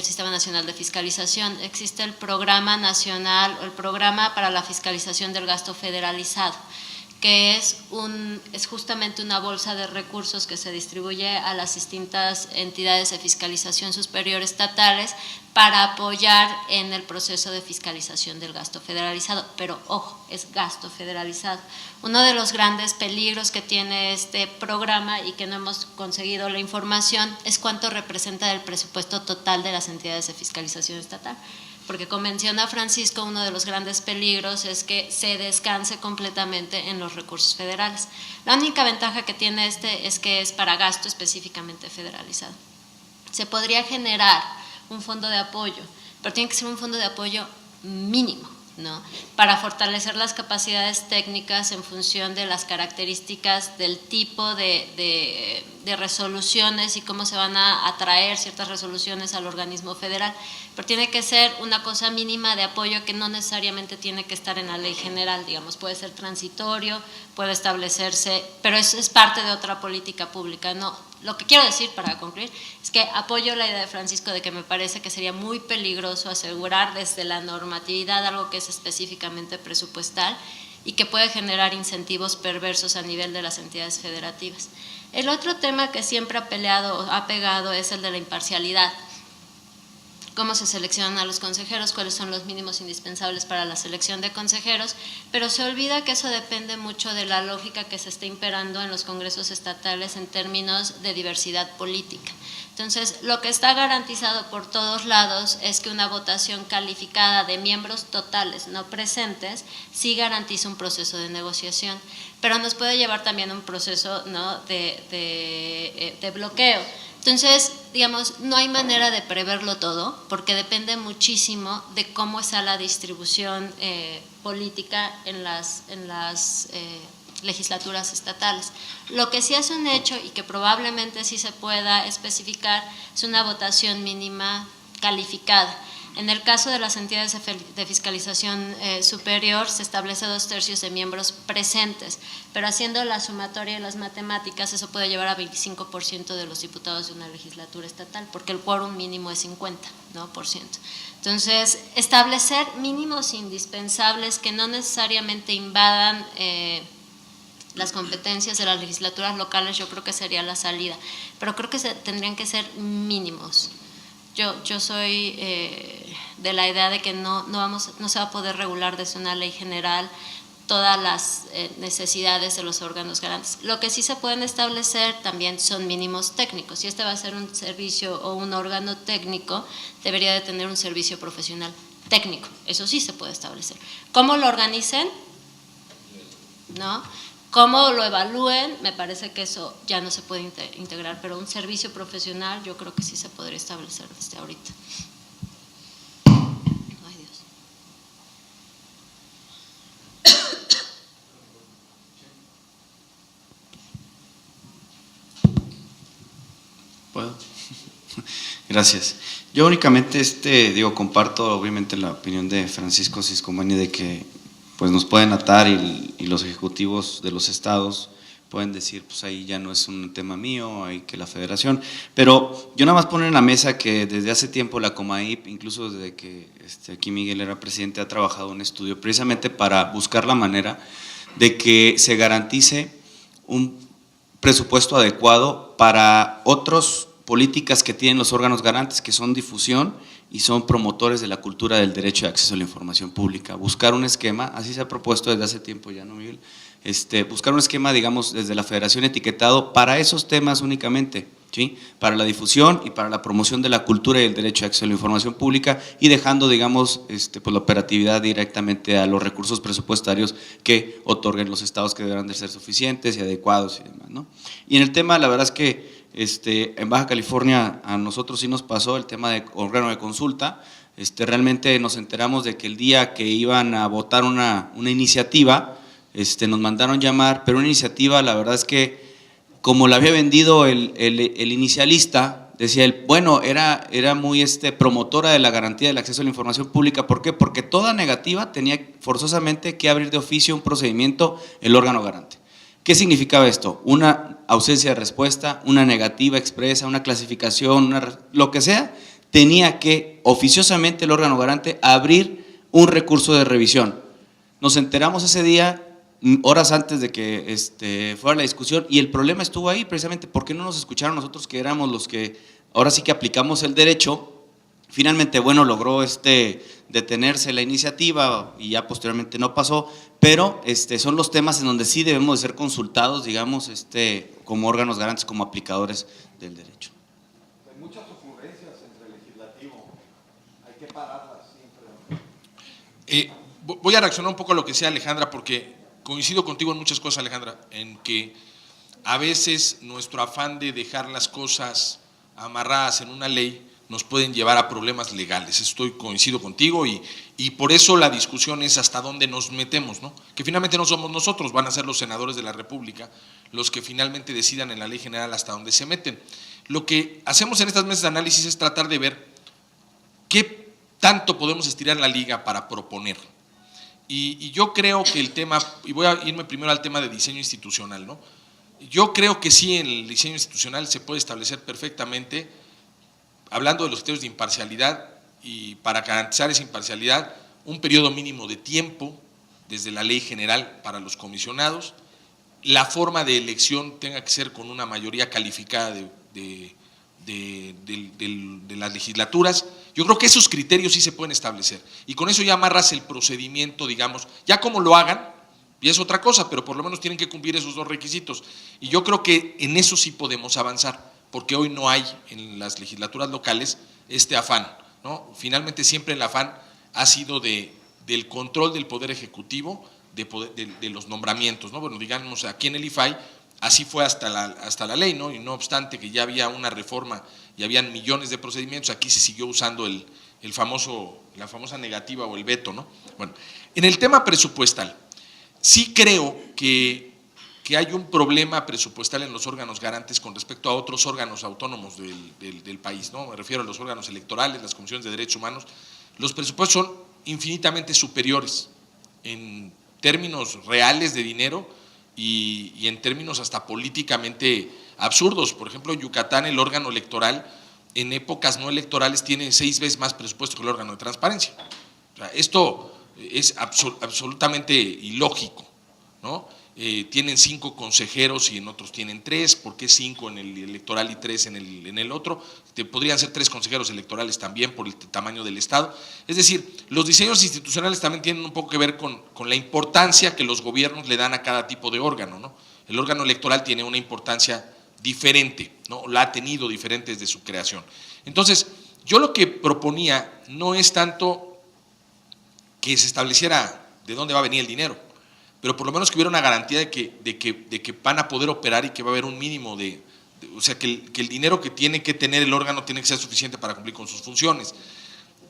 Sistema Nacional de Fiscalización. Existe el Programa Nacional, el Programa para la Fiscalización del Gasto Federalizado, que es justamente una bolsa de recursos que se distribuye a las distintas entidades de fiscalización superior estatales para apoyar en el proceso de fiscalización del gasto federalizado. Pero ojo, es gasto federalizado. Uno de los grandes peligros que tiene este programa y que no hemos conseguido la información es cuánto representa del presupuesto total de las entidades de fiscalización estatal. Porque como menciona Francisco, uno de los grandes peligros es que se descanse completamente en los recursos federales. La única ventaja que tiene es que es para gasto específicamente federalizado. Se podría generar un fondo de apoyo, pero tiene que ser un fondo de apoyo mínimo, ¿no? Para fortalecer las capacidades técnicas en función de las características del tipo de resoluciones y cómo se van a atraer ciertas resoluciones al organismo federal, pero tiene que ser una cosa mínima de apoyo que no necesariamente tiene que estar en la ley general, digamos, puede ser transitorio, puede establecerse, pero eso es parte de otra política pública, ¿no? Lo que quiero decir para concluir es que apoyo la idea de Francisco de que me parece que sería muy peligroso asegurar desde la normatividad algo que es específicamente presupuestal y que puede generar incentivos perversos a nivel de las entidades federativas. El otro tema que siempre ha pegado es el de la imparcialidad. Cómo se seleccionan a los consejeros, cuáles son los mínimos indispensables para la selección de consejeros, pero se olvida que eso depende mucho de la lógica que se está imperando en los congresos estatales en términos de diversidad política. Entonces, lo que está garantizado por todos lados es que una votación calificada de miembros totales no presentes sí garantiza un proceso de negociación, pero nos puede llevar también a un proceso, ¿no?, de bloqueo. Entonces, digamos, no hay manera de preverlo todo porque depende muchísimo de cómo está la distribución política en las legislaturas estatales. Lo que sí es un hecho y que probablemente sí se pueda especificar es una votación mínima calificada. En el caso de las entidades de fiscalización superior se establece 2/3 de miembros presentes, pero haciendo la sumatoria y las matemáticas eso puede llevar a 25% de los diputados de una legislatura estatal, porque el quórum mínimo es 50%, ¿no? Entonces, establecer mínimos indispensables que no necesariamente invadan las competencias de las legislaturas locales, yo creo que sería la salida, pero creo que tendrían que ser mínimos. Yo soy de la idea de que no se va a poder regular desde una ley general todas las necesidades de los órganos garantes. Lo que sí se pueden establecer también son mínimos técnicos. Si este va a ser un servicio o un órgano técnico, debería de tener un servicio profesional técnico. Eso sí se puede establecer. ¿Cómo lo organicen? ¿No? ¿Cómo lo evalúen? Me parece que eso ya no se puede integrar, pero un servicio profesional yo creo que sí se podría establecer desde ahorita. Ay, Dios. ¿Puedo? Gracias. Yo únicamente comparto obviamente la opinión de Francisco Siscomani de que pues nos pueden atar y los ejecutivos de los estados pueden decir, pues ahí ya no es un tema mío, hay que la federación, pero yo nada más poner en la mesa que desde hace tiempo la Comaip, incluso desde que aquí Miguel era presidente, ha trabajado un estudio precisamente para buscar la manera de que se garantice un presupuesto adecuado para otras políticas que tienen los órganos garantes, que son difusión y son promotores de la cultura del derecho de acceso a la información pública. Buscar un esquema, así se ha propuesto desde hace tiempo ya, ¿no, Miguel? Buscar un esquema, digamos, desde la federación etiquetado para esos temas únicamente, ¿sí? Para la difusión y para la promoción de la cultura y el derecho de acceso a la información pública y dejando, digamos, pues la operatividad directamente a los recursos presupuestarios que otorguen los estados que deberán de ser suficientes y adecuados y demás, ¿no? Y en el tema, la verdad es que en Baja California a nosotros sí nos pasó el tema de órgano de consulta. Realmente nos enteramos de que el día que iban a votar una iniciativa, nos mandaron llamar, pero una iniciativa, la verdad es que como la había vendido el inicialista, decía él, bueno, era muy promotora de la garantía del acceso a la información pública. ¿Por qué? Porque toda negativa tenía forzosamente que abrir de oficio un procedimiento el órgano garante. ¿Qué significaba esto? Una ausencia de respuesta, una negativa expresa, una clasificación, lo que sea, tenía que oficiosamente el órgano garante abrir un recurso de revisión. Nos enteramos ese día horas antes de que fuera la discusión, y el problema estuvo ahí precisamente, ¿por qué no nos escucharon nosotros que éramos los que ahora sí que aplicamos el derecho? Finalmente, bueno, logró detenerse la iniciativa y ya posteriormente no pasó, pero son los temas en donde sí debemos de ser consultados, digamos, como órganos garantes, como aplicadores del derecho. Hay muchas ocurrencias entre el legislativo, hay que pararlas siempre. Voy a reaccionar un poco a lo que decía Alejandra, porque coincido contigo en muchas cosas, Alejandra, en que a veces nuestro afán de dejar las cosas amarradas en una ley nos pueden llevar a problemas legales. Coincido contigo y por eso la discusión es hasta dónde nos metemos, ¿no? Que finalmente no somos nosotros, van a ser los senadores de la República los que finalmente decidan en la ley general hasta dónde se meten. Lo que hacemos en estas mesas de análisis es tratar de ver qué tanto podemos estirar la liga para proponer. Y yo creo que el tema, y voy a irme primero al tema de diseño institucional, ¿no? Yo creo que sí, en el diseño institucional se puede establecer perfectamente, hablando de los criterios de imparcialidad, y para garantizar esa imparcialidad, un periodo mínimo de tiempo desde la ley general para los comisionados, la forma de elección tenga que ser con una mayoría calificada de las legislaturas. Yo creo que esos criterios sí se pueden establecer, y con eso ya amarras el procedimiento, digamos, ya como lo hagan, y es otra cosa, pero por lo menos tienen que cumplir esos dos requisitos, y yo creo que en eso sí podemos avanzar, porque hoy no hay en las legislaturas locales este afán, ¿no? Finalmente siempre el afán ha sido del control del Poder Ejecutivo, de los nombramientos, ¿no? Bueno, digamos, aquí en el IFAI así fue hasta la ley, ¿no? Y no obstante que ya había una reforma y habían millones de procedimientos, aquí se siguió usando la famosa negativa o el veto, ¿no? Bueno, en el tema presupuestal, sí creo que hay un problema presupuestal en los órganos garantes con respecto a otros órganos autónomos del país, ¿no? Me refiero a los órganos electorales, las comisiones de derechos humanos. Los presupuestos son infinitamente superiores en términos reales de dinero y en términos hasta políticamente absurdos. Por ejemplo, en Yucatán el órgano electoral en épocas no electorales tiene 6 veces más presupuesto que el órgano de transparencia. O sea, esto es absolutamente ilógico, ¿no? Tienen 5 consejeros y en otros tienen 3, ¿por qué 5 en el electoral y 3 en el otro? Podrían ser 3 consejeros electorales también por el tamaño del Estado. Es decir, los diseños institucionales también tienen un poco que ver con la importancia que los gobiernos le dan a cada tipo de órgano, ¿no? El órgano electoral tiene una importancia diferente, ¿no? La ha tenido diferente desde su creación. Entonces, yo lo que proponía no es tanto que se estableciera de dónde va a venir el dinero, pero por lo menos que hubiera una garantía de que van a poder operar y que va a haber un mínimo o sea, que el dinero que tiene que tener el órgano tiene que ser suficiente para cumplir con sus funciones.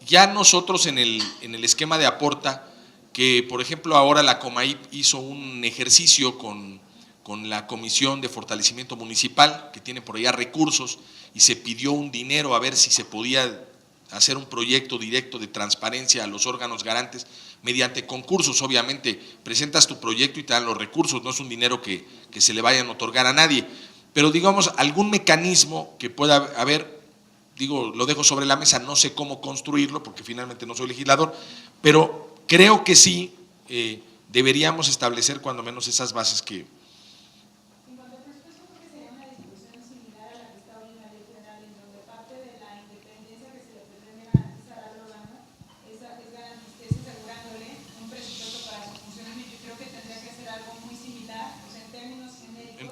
Ya nosotros en el esquema de Aporta, que por ejemplo ahora la Comaip hizo un ejercicio con la Comisión de Fortalecimiento Municipal, que tiene por allá recursos, y se pidió un dinero a ver si se podía hacer un proyecto directo de transparencia a los órganos garantes mediante concursos. Obviamente presentas tu proyecto y te dan los recursos, no es un dinero que se le vayan a otorgar a nadie, pero digamos algún mecanismo que pueda haber, digo, lo dejo sobre la mesa, no sé cómo construirlo porque finalmente no soy legislador, pero creo que sí deberíamos establecer cuando menos esas bases que…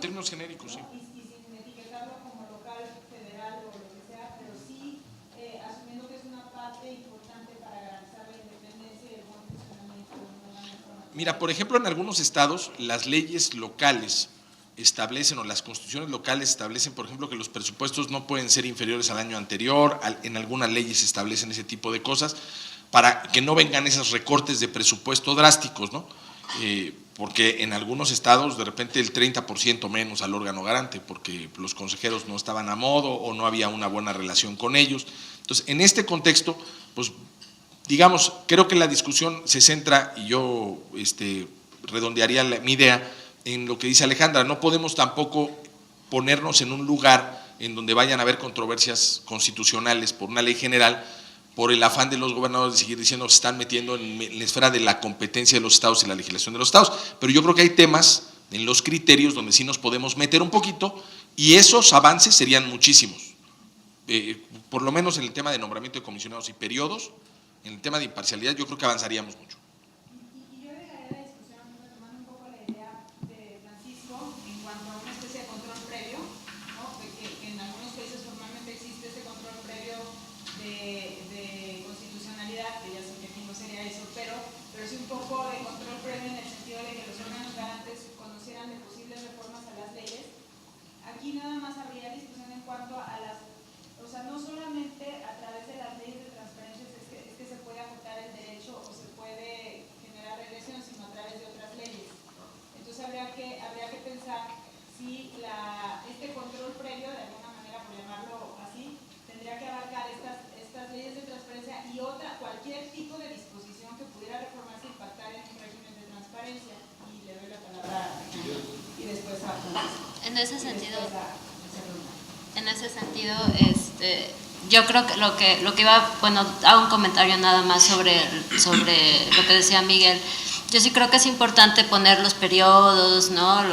términos genéricos, sí. Y sin etiquetarlo como local, federal o lo que sea, pero sí asumiendo que es una parte importante para garantizar la independencia y el buen funcionamiento de un órgano. Mira, por ejemplo, en algunos estados las leyes locales establecen, o las constituciones locales establecen, por ejemplo, que los presupuestos no pueden ser inferiores al año anterior. En algunas leyes se establecen ese tipo de cosas para que no vengan esos recortes de presupuesto drásticos, ¿no? Porque en algunos estados de repente el 30% menos al órgano garante, porque los consejeros no estaban a modo o no había una buena relación con ellos. Entonces, en este contexto, pues digamos, creo que la discusión se centra, y yo redondearía mi idea en lo que dice Alejandra. No podemos tampoco ponernos en un lugar en donde vayan a haber controversias constitucionales por una ley general, por el afán de los gobernadores de seguir diciendo que se están metiendo en la esfera de la competencia de los estados y la legislación de los estados. Pero yo creo que hay temas en los criterios donde sí nos podemos meter un poquito y esos avances serían muchísimos. Por lo menos en el tema de nombramiento de comisionados y periodos, en el tema de imparcialidad, yo creo que avanzaríamos mucho. Y yo agregaría la discusión, retomando un poco la idea de Francisco en cuanto a una especie de control previo, ¿no? que en algunos países formalmente existe ese control previo de constitucionalidad, que ya sé que aquí no sería eso, pero sí un poco de control previo en el sentido de que los órganos garantes conocieran de posibles reformas a las leyes. Aquí nada más habría discusión en cuanto a las, o sea, no solamente a través de las leyes de transparencia es que se puede acotar el derecho o se puede generar regresión, sino a través de otras leyes. Entonces habría que pensar si este control previo, de alguna manera por llamarlo así, tendría que abarcar estas leyes de transparencia y cualquier tipo de disposición que pudiera reformarse y impactar en un régimen de transparencia. Y le doy la palabra a y después a Francisco. En ese sentido, yo creo que lo que iba, bueno, hago un comentario nada más sobre lo que decía Miguel. Yo sí creo que es importante poner los periodos, ¿no?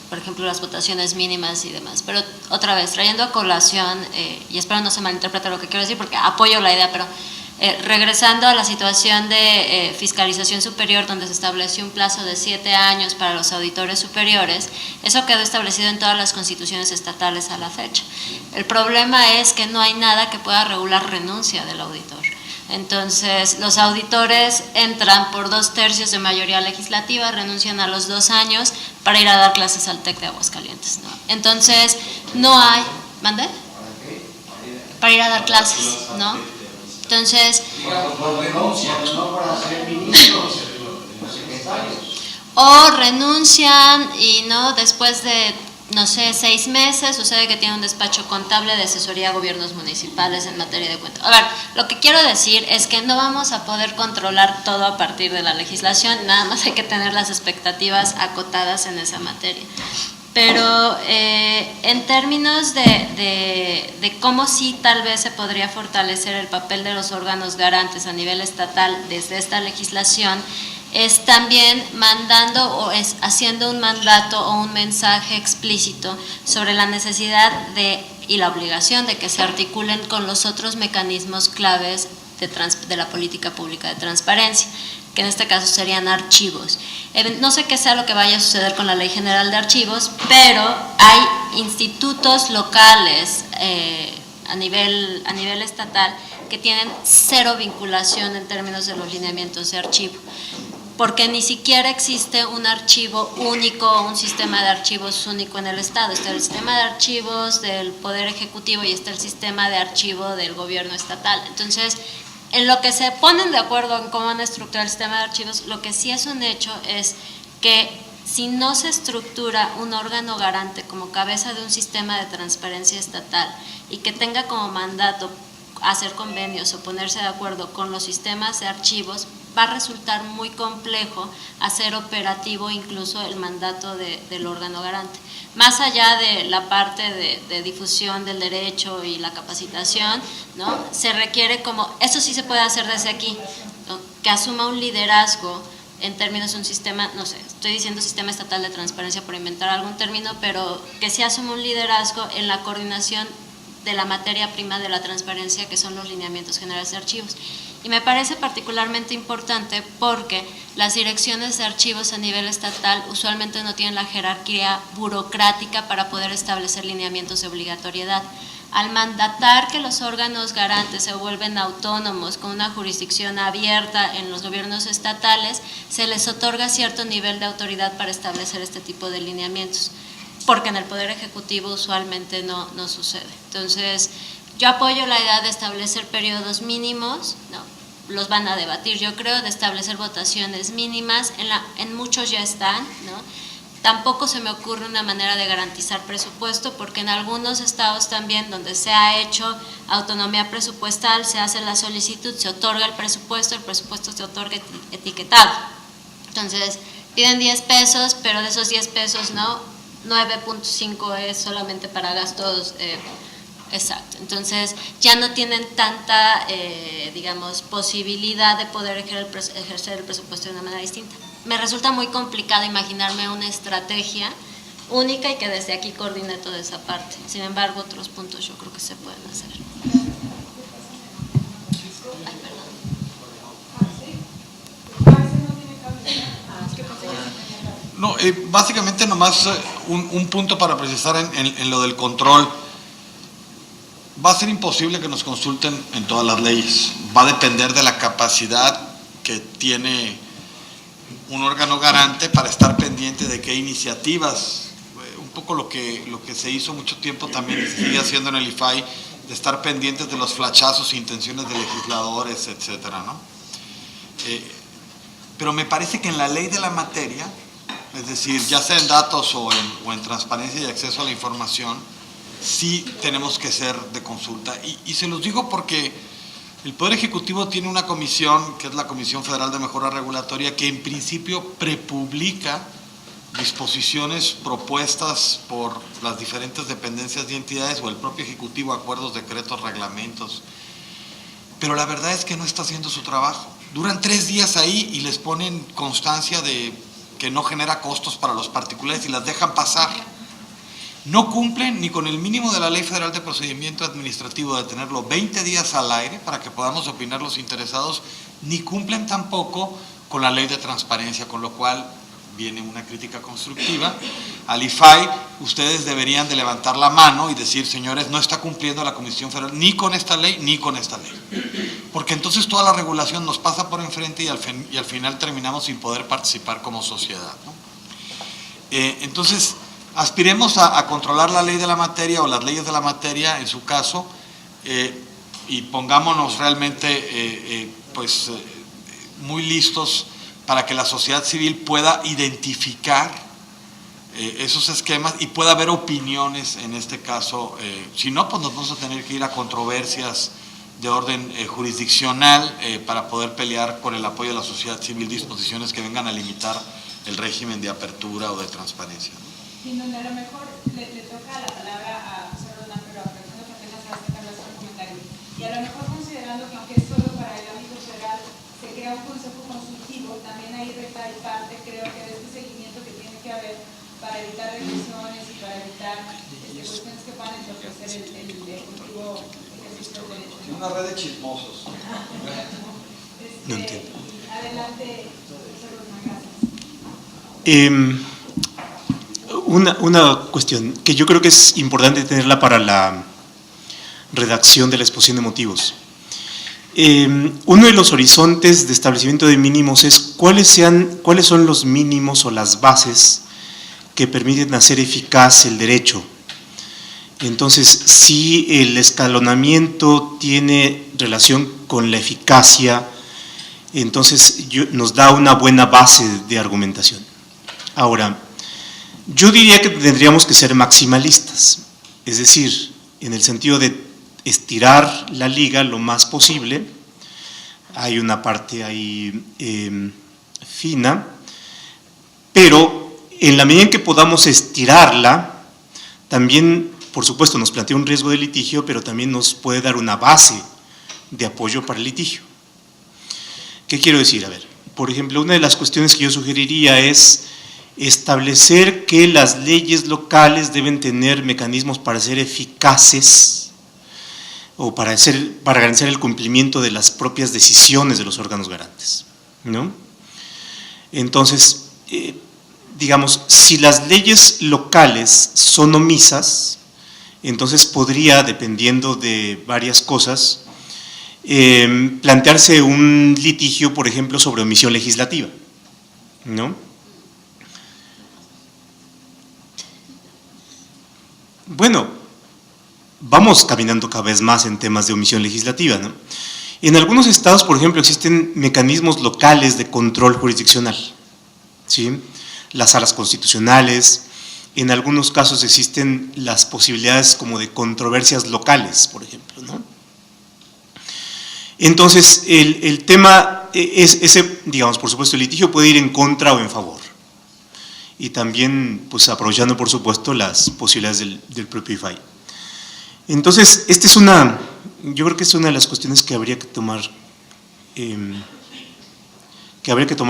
Por ejemplo, las votaciones mínimas y demás. Pero otra vez, trayendo a colación, y espero no se malinterprete lo que quiero decir porque apoyo la idea, pero regresando a la situación de fiscalización superior, donde se estableció un plazo de 7 años para los auditores superiores, eso quedó establecido en todas las constituciones estatales a la fecha. El problema es que no hay nada que pueda regular renuncia del auditor. Entonces, los auditores entran por 2/3 de mayoría legislativa, renuncian a los 2 años para ir a dar clases al TEC de Aguascalientes, ¿no? Entonces, no hay… ¿Mande? Para ir a dar clases, ¿no? Entonces… O renuncian y no, después de, no sé, 6 meses, sucede que tiene un despacho contable de asesoría a gobiernos municipales en materia de cuentas. A ver, lo que quiero decir es que no vamos a poder controlar todo a partir de la legislación, nada más hay que tener las expectativas acotadas en esa materia. Pero en términos de cómo sí tal vez se podría fortalecer el papel de los órganos garantes a nivel estatal desde esta legislación, es también mandando o es haciendo un mandato o un mensaje explícito sobre la necesidad y la obligación de que se articulen con los otros mecanismos claves de la política pública de transparencia, que en este caso serían archivos. No sé qué sea lo que vaya a suceder con la Ley General de Archivos, pero hay institutos locales a nivel estatal que tienen 0 vinculación en términos de los lineamientos de archivo, porque ni siquiera existe un archivo único o un sistema de archivos único en el Estado. Está el sistema de archivos del Poder Ejecutivo y está el sistema de archivo del gobierno estatal. Entonces, en lo que se ponen de acuerdo en cómo van a estructurar el sistema de archivos, lo que sí es un hecho es que si no se estructura un órgano garante como cabeza de un sistema de transparencia estatal y que tenga como mandato hacer convenios o ponerse de acuerdo con los sistemas de archivos, va a resultar muy complejo hacer operativo incluso el mandato del órgano garante. Más allá de la parte de difusión del derecho y la capacitación, ¿no? Se requiere eso sí se puede hacer desde aquí, ¿no? Que asuma un liderazgo en términos de un sistema, no sé, estoy diciendo sistema estatal de transparencia por inventar algún término, pero que sí asuma un liderazgo en la coordinación de la materia prima de la transparencia, que son los lineamientos generales de archivos. Y me parece particularmente importante porque las direcciones de archivos a nivel estatal usualmente no tienen la jerarquía burocrática para poder establecer lineamientos de obligatoriedad. Al mandatar que los órganos garantes se vuelven autónomos con una jurisdicción abierta en los gobiernos estatales, se les otorga cierto nivel de autoridad para establecer este tipo de lineamientos, porque en el Poder Ejecutivo usualmente no sucede. Entonces, yo apoyo la idea de establecer periodos mínimos, ¿no? Los van a debatir, yo creo, de establecer votaciones mínimas, en muchos ya están, ¿no? Tampoco se me ocurre una manera de garantizar presupuesto, porque en algunos estados también donde se ha hecho autonomía presupuestal, se hace la solicitud, se otorga el presupuesto se otorga etiquetado. Entonces, piden 10 pesos, pero de esos 10 pesos, ¿no? 9.5 es solamente para gastos Exacto, entonces ya no tienen tanta, digamos, posibilidad de poder ejercer el presupuesto de una manera distinta. Me resulta muy complicado imaginarme una estrategia única y que desde aquí coordine toda esa parte. Sin embargo, otros puntos yo creo que se pueden hacer. Ay, perdón. No, básicamente nomás un punto para precisar en lo del control. Va a ser imposible que nos consulten en todas las leyes. Va a depender de la capacidad que tiene un órgano garante para estar pendiente de qué iniciativas, un poco lo que se hizo mucho tiempo también y se sigue haciendo en el IFAI, de estar pendientes de los flachazos e intenciones de legisladores, etcétera, ¿no? Pero me parece que en la ley de la materia, es decir, ya sea en datos o en transparencia y acceso a la información, sí tenemos que ser de consulta. Y se los digo porque el Poder Ejecutivo tiene una comisión, que es la Comisión Federal de Mejora Regulatoria, que en principio prepublica disposiciones propuestas por las diferentes dependencias y entidades o el propio Ejecutivo, acuerdos, decretos, reglamentos. Pero la verdad es que no está haciendo su trabajo. Duran 3 días ahí y les ponen constancia de que no genera costos para los particulares y las dejan pasar. No cumplen ni con el mínimo de la Ley Federal de Procedimiento Administrativo de tenerlo 20 días al aire para que podamos opinar los interesados, ni cumplen tampoco con la Ley de Transparencia, con lo cual viene una crítica constructiva. Al IFAI, ustedes deberían de levantar la mano y decir, señores, no está cumpliendo la Comisión Federal ni con esta ley, ni con esta ley. Porque entonces toda la regulación nos pasa por enfrente y al final terminamos sin poder participar como sociedad, ¿no? Entonces, aspiremos a controlar la ley de la materia o las leyes de la materia, en su caso, y pongámonos realmente muy listos para que la sociedad civil pueda identificar esos esquemas y pueda haber opiniones en este caso. Si no, pues nos vamos a tener que ir a controversias de orden jurisdiccional para poder pelear con el apoyo de la sociedad civil disposiciones que vengan a limitar el régimen de apertura o de transparencia, ¿no? Y donde a lo mejor le toca la palabra a José Rodán, pero aprovechando que apenas va a sacar nuestro comentario. Y a lo mejor considerando que aunque es solo para el ámbito federal, se crea un consejo consultivo, también ahí recae parte, creo que de este seguimiento que tiene que haber para evitar regresiones y para evitar cuestiones que puedan entorpecer el ejecutivo ejercicio del derecho. Una red de chismosos. No entiendo. Adelante, José Rodán, gracias. Una cuestión que yo creo que es importante tenerla para la redacción de la exposición de motivos. Uno de los horizontes de establecimiento de mínimos es cuáles son los mínimos o las bases que permiten hacer eficaz el derecho. Entonces, si el escalonamiento tiene relación con la eficacia, entonces nos da una buena base de argumentación. Ahora, yo diría que tendríamos que ser maximalistas, es decir, en el sentido de estirar la liga lo más posible. Hay una parte ahí fina, pero en la medida en que podamos estirarla, también, por supuesto, nos plantea un riesgo de litigio, pero también nos puede dar una base de apoyo para el litigio. ¿Qué quiero decir? A ver, por ejemplo, una de las cuestiones que yo sugeriría es establecer que las leyes locales deben tener mecanismos para ser eficaces o para garantizar el cumplimiento de las propias decisiones de los órganos garantes, ¿no? Entonces, digamos, si las leyes locales son omisas, entonces podría, dependiendo de varias cosas, plantearse un litigio, por ejemplo, sobre omisión legislativa, ¿no? Bueno, vamos caminando cada vez más en temas de omisión legislativa, ¿no? En algunos estados, por ejemplo, existen mecanismos locales de control jurisdiccional, ¿sí? Las salas constitucionales, en algunos casos existen las posibilidades como de controversias locales, por ejemplo, ¿no? Entonces, el tema es ese, digamos, por supuesto, el litigio puede ir en contra o en favor. Y también, pues, aprovechando, por supuesto, las posibilidades del propio IFAI. Entonces, yo creo que es una de las cuestiones que habría que tomar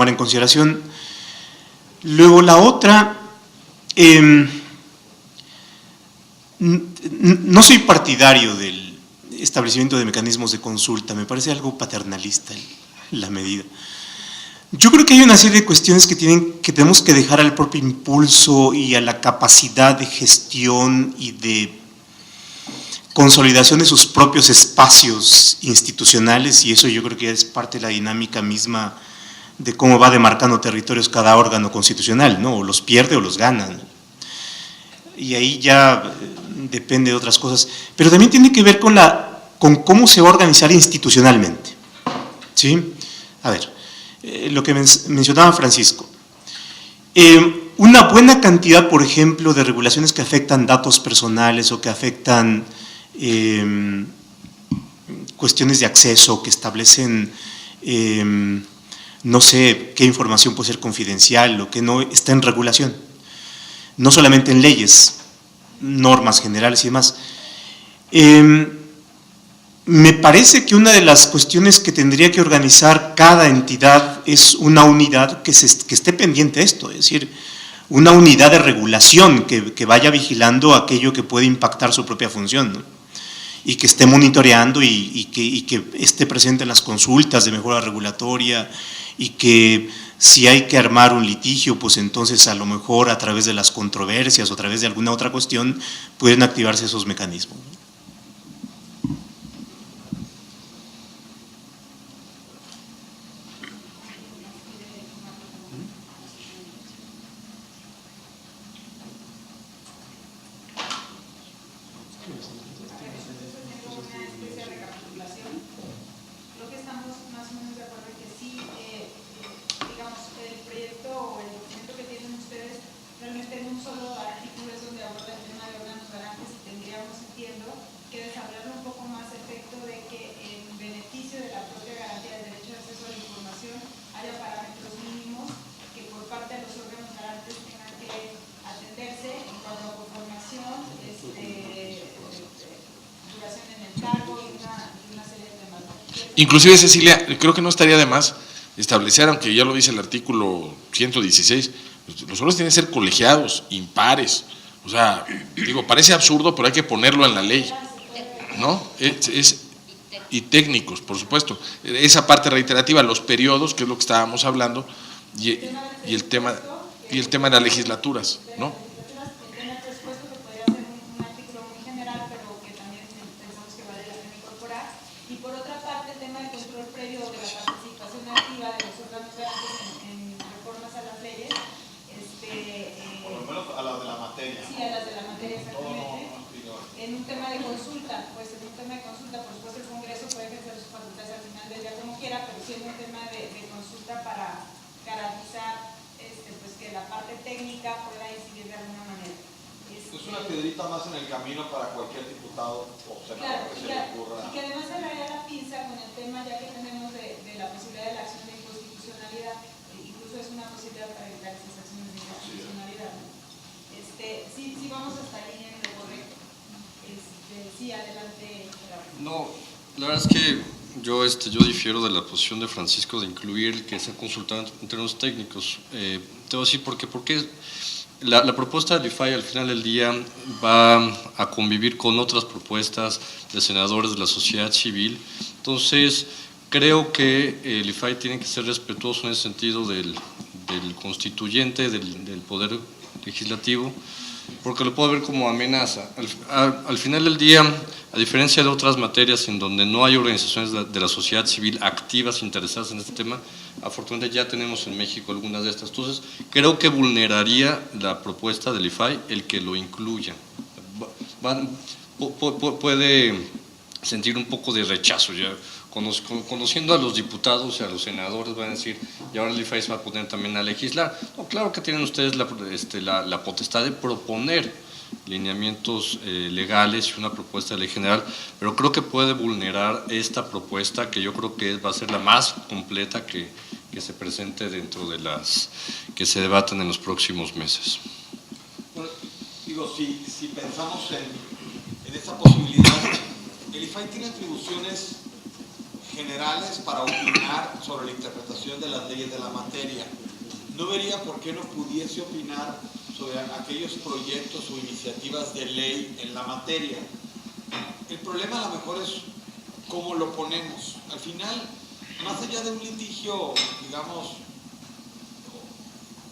en consideración. Luego la otra, no soy partidario del establecimiento de mecanismos de consulta, me parece algo paternalista la medida. Yo creo que hay una serie de cuestiones que tenemos que dejar al propio impulso y a la capacidad de gestión y de consolidación de sus propios espacios institucionales, y eso yo creo que es parte de la dinámica misma de cómo va demarcando territorios cada órgano constitucional, ¿no? O los pierde o los gana, ¿no? Y ahí ya depende de otras cosas, pero también tiene que ver con cómo se va a organizar institucionalmente, ¿sí? A ver, lo que mencionaba Francisco, una buena cantidad, por ejemplo, de regulaciones que afectan datos personales o que afectan cuestiones de acceso, que establecen, no sé, qué información puede ser confidencial o que no está en regulación, no solamente en leyes, normas generales y demás. Me parece que una de las cuestiones que tendría que organizar cada entidad es una unidad que esté pendiente de esto, es decir, una unidad de regulación que vaya vigilando aquello que puede impactar su propia función, ¿no? Y que esté monitoreando y que esté presente en las consultas de mejora regulatoria, y que si hay que armar un litigio, pues entonces a lo mejor a través de las controversias o a través de alguna otra cuestión pueden activarse esos mecanismos. Inclusive, Cecilia, creo que no estaría de más establecer, aunque ya lo dice el artículo 116, los órganos tienen que ser colegiados, impares. O sea, digo, parece absurdo, pero hay que ponerlo en la ley, ¿no? Y técnicos, por supuesto. Esa parte reiterativa, los periodos, que es lo que estábamos hablando, y el tema de las legislaturas, ¿no? Piedrita más en el camino para cualquier diputado o senador que se le ocurra. Y que además se raría la pinza con el tema ya que tenemos de la posibilidad de la acción de inconstitucionalidad, incluso es una posibilidad para evitar esas acciones de inconstitucionalidad. Sí vamos hasta ahí en lo correcto. Sí, adelante. No, la verdad es que yo difiero de la posición de Francisco de incluir que sea consultado en términos técnicos. Te voy a decir por qué. Porque la propuesta del IFAI al final del día va a convivir con otras propuestas de senadores de la sociedad civil. Entonces, creo que el IFAI tiene que ser respetuoso en ese sentido del constituyente, del poder legislativo, porque lo puedo ver como amenaza. Al final del día, a diferencia de otras materias en donde no hay organizaciones de la sociedad civil activas interesadas en este tema, afortunadamente ya tenemos en México algunas de estas. Entonces, creo que vulneraría la propuesta del IFAI el que lo incluya. Puede sentir un poco de rechazo ya. Conociendo a los diputados y a los senadores, van a decir, y ahora el IFAI se va a poner también a legislar. No, claro que tienen ustedes la potestad de proponer lineamientos legales y una propuesta de ley general, pero creo que puede vulnerar esta propuesta, que yo creo que va a ser la más completa que se presente dentro de las que se debatan en los próximos meses. Bueno, digo, si pensamos en esa posibilidad. El IFAI tiene atribuciones generales para opinar sobre la interpretación de las leyes de la materia. No vería por qué no pudiese opinar sobre aquellos proyectos o iniciativas de ley en la materia. El problema a lo mejor es cómo lo ponemos. Al final, más allá de un litigio, digamos,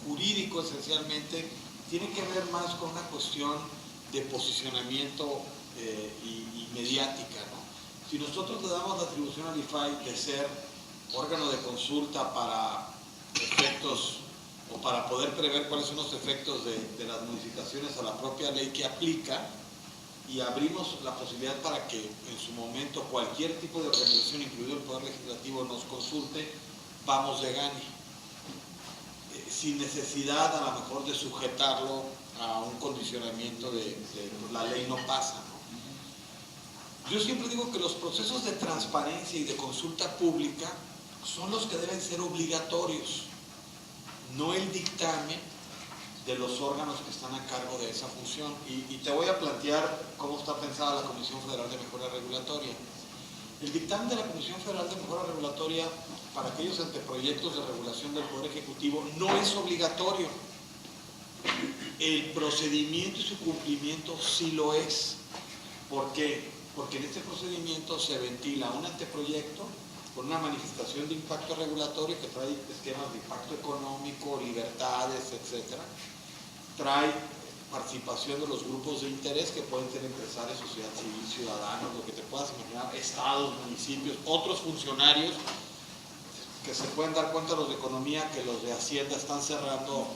jurídico esencialmente, tiene que ver más con una cuestión de posicionamiento y mediática, ¿no? Si nosotros le damos la atribución al IFAI de ser órgano de consulta para efectos o para poder prever cuáles son los efectos de las modificaciones a la propia ley que aplica, y abrimos la posibilidad para que en su momento cualquier tipo de organización, incluido el Poder Legislativo, nos consulte, vamos de gane, sin necesidad a lo mejor de sujetarlo a un condicionamiento de la ley no pasa, ¿no? Yo siempre digo que los procesos de transparencia y de consulta pública son los que deben ser obligatorios, no el dictamen de los órganos que están a cargo de esa función. Y te voy a plantear cómo está pensada la Comisión Federal de Mejora Regulatoria. El dictamen de la Comisión Federal de Mejora Regulatoria para aquellos anteproyectos de regulación del Poder Ejecutivo no es obligatorio. El procedimiento y su cumplimiento sí lo es. ¿Por qué? Porque en este procedimiento se ventila un anteproyecto con una manifestación de impacto regulatorio que trae esquemas de impacto económico, libertades, etc. Trae participación de los grupos de interés que pueden ser empresarios, sociedad civil, ciudadanos, lo que te puedas imaginar, estados, municipios, otros funcionarios que se pueden dar cuenta los de economía que los de Hacienda están cerrando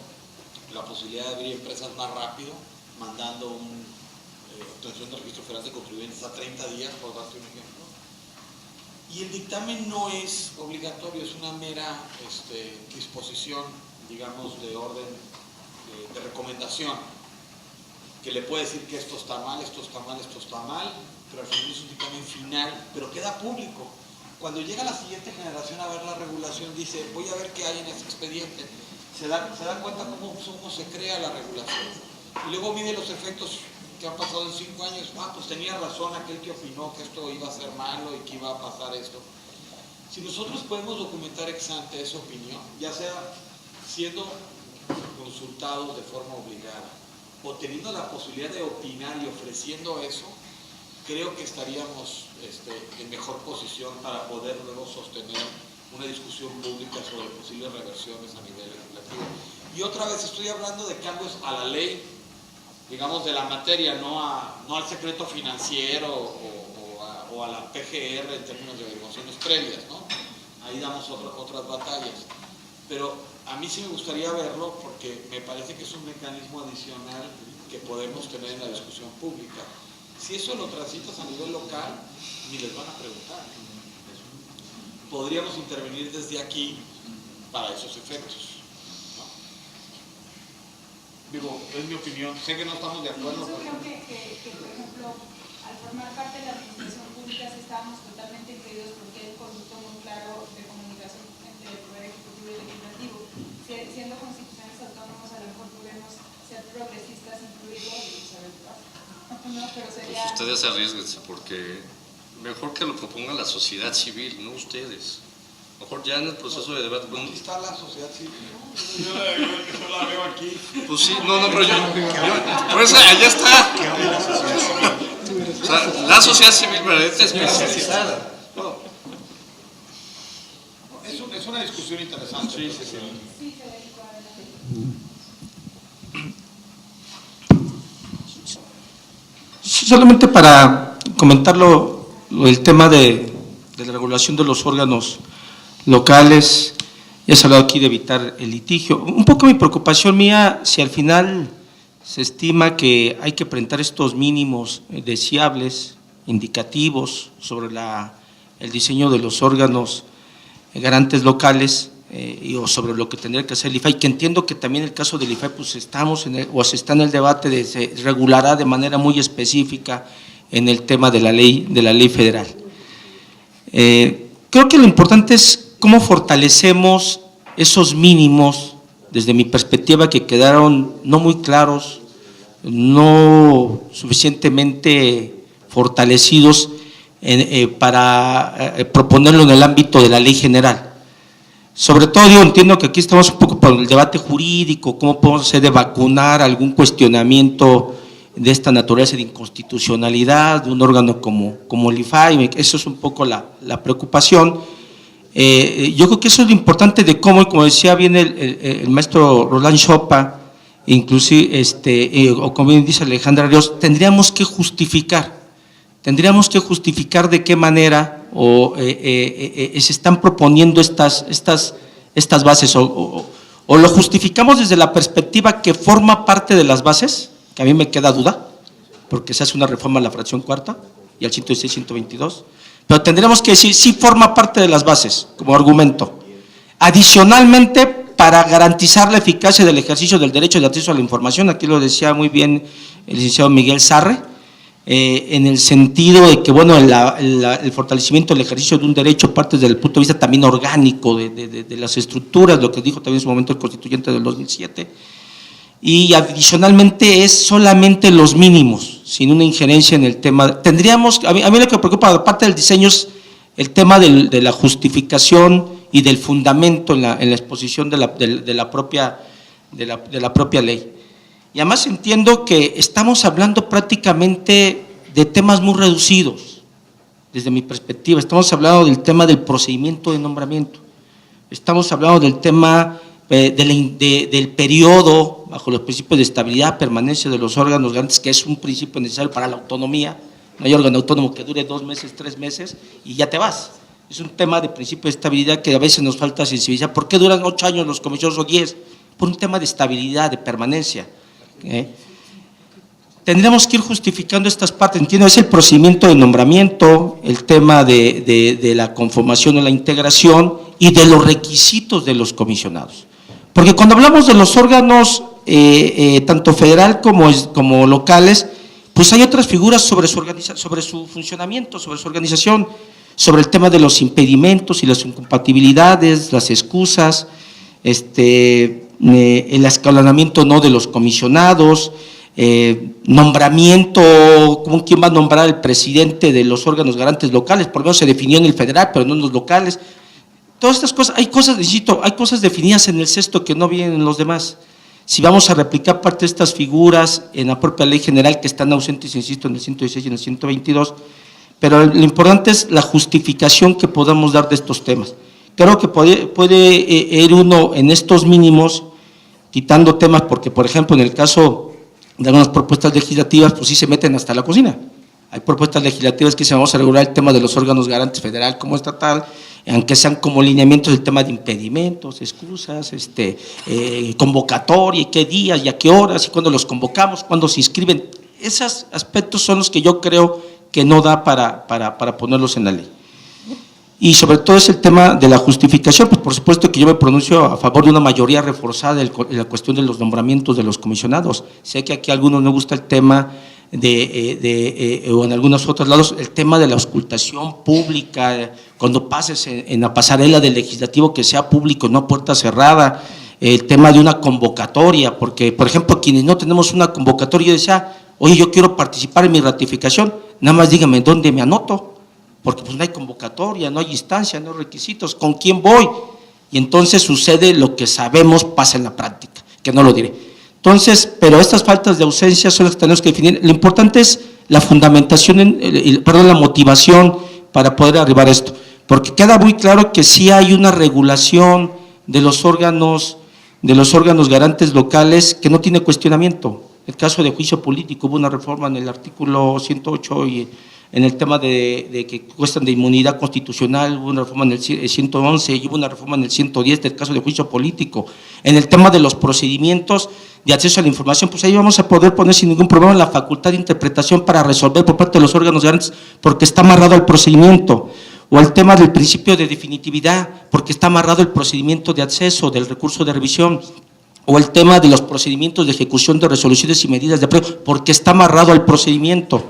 la posibilidad de abrir empresas más rápido, mandando una obtención de registro federal de contribuyentes a 30 días, por darte un ejemplo. Y el dictamen no es obligatorio, es una mera disposición, digamos, de orden, de recomendación, que le puede decir que esto está mal, esto está mal, esto está mal, pero al final es un dictamen final, pero queda público. Cuando llega la siguiente generación a ver la regulación, dice, voy a ver qué hay en este expediente. Se dan cuenta cómo se crea la regulación. Y luego mide los efectos que han pasado en 5 años. Pues tenía razón aquel que opinó que esto iba a ser malo y que iba a pasar esto. Si nosotros podemos documentar ex ante esa opinión, ya sea siendo consultados de forma obligada o teniendo la posibilidad de opinar y ofreciendo eso, creo que estaríamos en mejor posición para poder luego sostener una discusión pública sobre posibles reversiones a nivel legislativo. Y otra vez estoy hablando de cambios a la ley, digamos, de la materia, no al secreto financiero o a la PGR en términos de averiguaciones previas, ¿no? Ahí damos otras batallas. Pero a mí sí me gustaría verlo porque me parece que es un mecanismo adicional que podemos tener en la discusión pública. Si eso lo transitas a nivel local, ni les van a preguntar. Podríamos intervenir desde aquí para esos efectos, ¿no? Digo, es mi opinión. Sé que no estamos de acuerdo. Yo creo que, por ejemplo, al formar parte de la administración pública sí estábamos totalmente incluidos porque hay un conducto muy claro de comunicación entre el Poder Ejecutivo y el Legislativo. Siendo constituciones autónomas, a lo mejor podemos ser progresistas incluidos y saber qué pasa. No, pero sería... Pues ustedes arriesguense porque mejor que lo proponga la sociedad civil, no ustedes. Mejor ya en el proceso de debate. ¿Dónde está la sociedad civil? Yo la veo aquí. Pues sí, pero yo pues allá está. O sea, la sociedad civil verdadera especializada. Es una discusión interesante. Sí. Solamente para comentarlo, el tema de la regulación de los órganos locales, ya se ha hablado aquí de evitar el litigio. Un poco mi preocupación mía, si al final se estima que hay que presentar estos mínimos deseables, indicativos sobre el diseño de los órganos garantes locales o sobre lo que tendría que hacer el IFAI, que entiendo que también el caso del IFAI, pues se está en el debate de se regulará de manera muy específica en el tema de la ley federal. Creo que lo importante es cómo fortalecemos esos mínimos, desde mi perspectiva, que quedaron no muy claros, no suficientemente fortalecidos para proponerlo en el ámbito de la ley general. Sobre todo yo entiendo que aquí estamos un poco por el debate jurídico, cómo podemos hacer de vacunar algún cuestionamiento de esta naturaleza de inconstitucionalidad de un órgano como el IFAI. Eso es un poco la preocupación. Yo creo que eso es lo importante de cómo, y como decía bien el maestro Roland Chopa, inclusive, o como bien dice Alejandra Ríos, tendríamos que justificar de qué manera se están proponiendo estas bases, o lo justificamos desde la perspectiva que forma parte de las bases, que a mí me queda duda, porque se hace una reforma a la fracción cuarta y al 116, 122, pero tendremos que decir sí forma parte de las bases como argumento. Adicionalmente, para garantizar la eficacia del ejercicio del derecho de acceso a la información, aquí lo decía muy bien el licenciado Miguel Sarre, en el sentido de que, bueno, el fortalecimiento del ejercicio de un derecho parte desde el punto de vista también orgánico de las estructuras, lo que dijo también en su momento el constituyente del 2007, y adicionalmente es solamente los mínimos, sin una injerencia en el tema. Tendríamos, a mí lo que me preocupa, aparte del diseño, es el tema de la justificación y del fundamento en la exposición de la propia ley. Y además entiendo que estamos hablando prácticamente de temas muy reducidos, desde mi perspectiva. Estamos hablando del tema del procedimiento de nombramiento, estamos hablando del tema del periodo bajo los principios de estabilidad, permanencia de los órganos garantes, que es un principio necesario para la autonomía. No hay órgano autónomo que dure 2 meses, 3 meses y ya te vas. Es un tema de principio de estabilidad que a veces nos falta sensibilidad. ¿Por qué duran 8 años los comisionados o 10? Por un tema de estabilidad, de permanencia. Tendremos que ir justificando estas partes. Entiendo, es el procedimiento de nombramiento, el tema de la conformación o la integración y de los requisitos de los comisionados. Porque cuando hablamos de los órganos, tanto federal como locales, pues hay otras figuras sobre su funcionamiento, sobre su organización, sobre el tema de los impedimentos y las incompatibilidades, las excusas, el escalonamiento no de los comisionados, nombramiento, como quién va a nombrar el presidente de los órganos garantes locales, por lo menos se definió en el federal, pero no en los locales. Todas estas cosas, hay cosas definidas en el sexto que no vienen en los demás. Si vamos a replicar parte de estas figuras en la propia ley general que están ausentes, insisto, en el 116 y en el 122, pero lo importante es la justificación que podamos dar de estos temas. Creo que puede ir uno en estos mínimos, quitando temas, porque por ejemplo en el caso de algunas propuestas legislativas, pues sí se meten hasta la cocina. Hay propuestas legislativas que dicen vamos a regular el tema de los órganos garantes federal como estatal, aunque sean como lineamientos del tema de impedimentos, excusas, convocatoria, y qué días y a qué horas, y cuándo los convocamos, cuándo se inscriben. Esos aspectos son los que yo creo que no da para ponerlos en la ley. Y sobre todo es el tema de la justificación, pues por supuesto que yo me pronuncio a favor de una mayoría reforzada en la cuestión de los nombramientos de los comisionados. Sé que aquí a algunos no gusta el tema o en algunos otros lados, el tema de la auscultación pública, cuando pases en la pasarela del legislativo que sea público, no puerta cerrada, el tema de una convocatoria, porque por ejemplo quienes no tenemos una convocatoria, yo decía, oye, yo quiero participar en mi ratificación, nada más dígame dónde me anoto, porque pues no hay convocatoria, no hay instancia, no hay requisitos, ¿con quién voy? Y entonces sucede lo que sabemos pasa en la práctica, que no lo diré. Entonces, pero estas faltas de ausencia son las que tenemos que definir. Lo importante es la fundamentación, la motivación para poder arribar a esto, porque queda muy claro que sí hay una regulación de los órganos garantes locales que no tiene cuestionamiento. El caso de juicio político, hubo una reforma en el artículo 108 y en el tema de que cuestan de inmunidad constitucional, hubo una reforma en el 111 y hubo una reforma en el 110 del caso de juicio político. En el tema de los procedimientos de acceso a la información, pues ahí vamos a poder poner sin ningún problema la facultad de interpretación para resolver por parte de los órganos garantes, porque está amarrado al procedimiento. O el tema del principio de definitividad, porque está amarrado el procedimiento de acceso del recurso de revisión. O el tema de los procedimientos de ejecución de resoluciones y medidas de apoyo, porque está amarrado al procedimiento.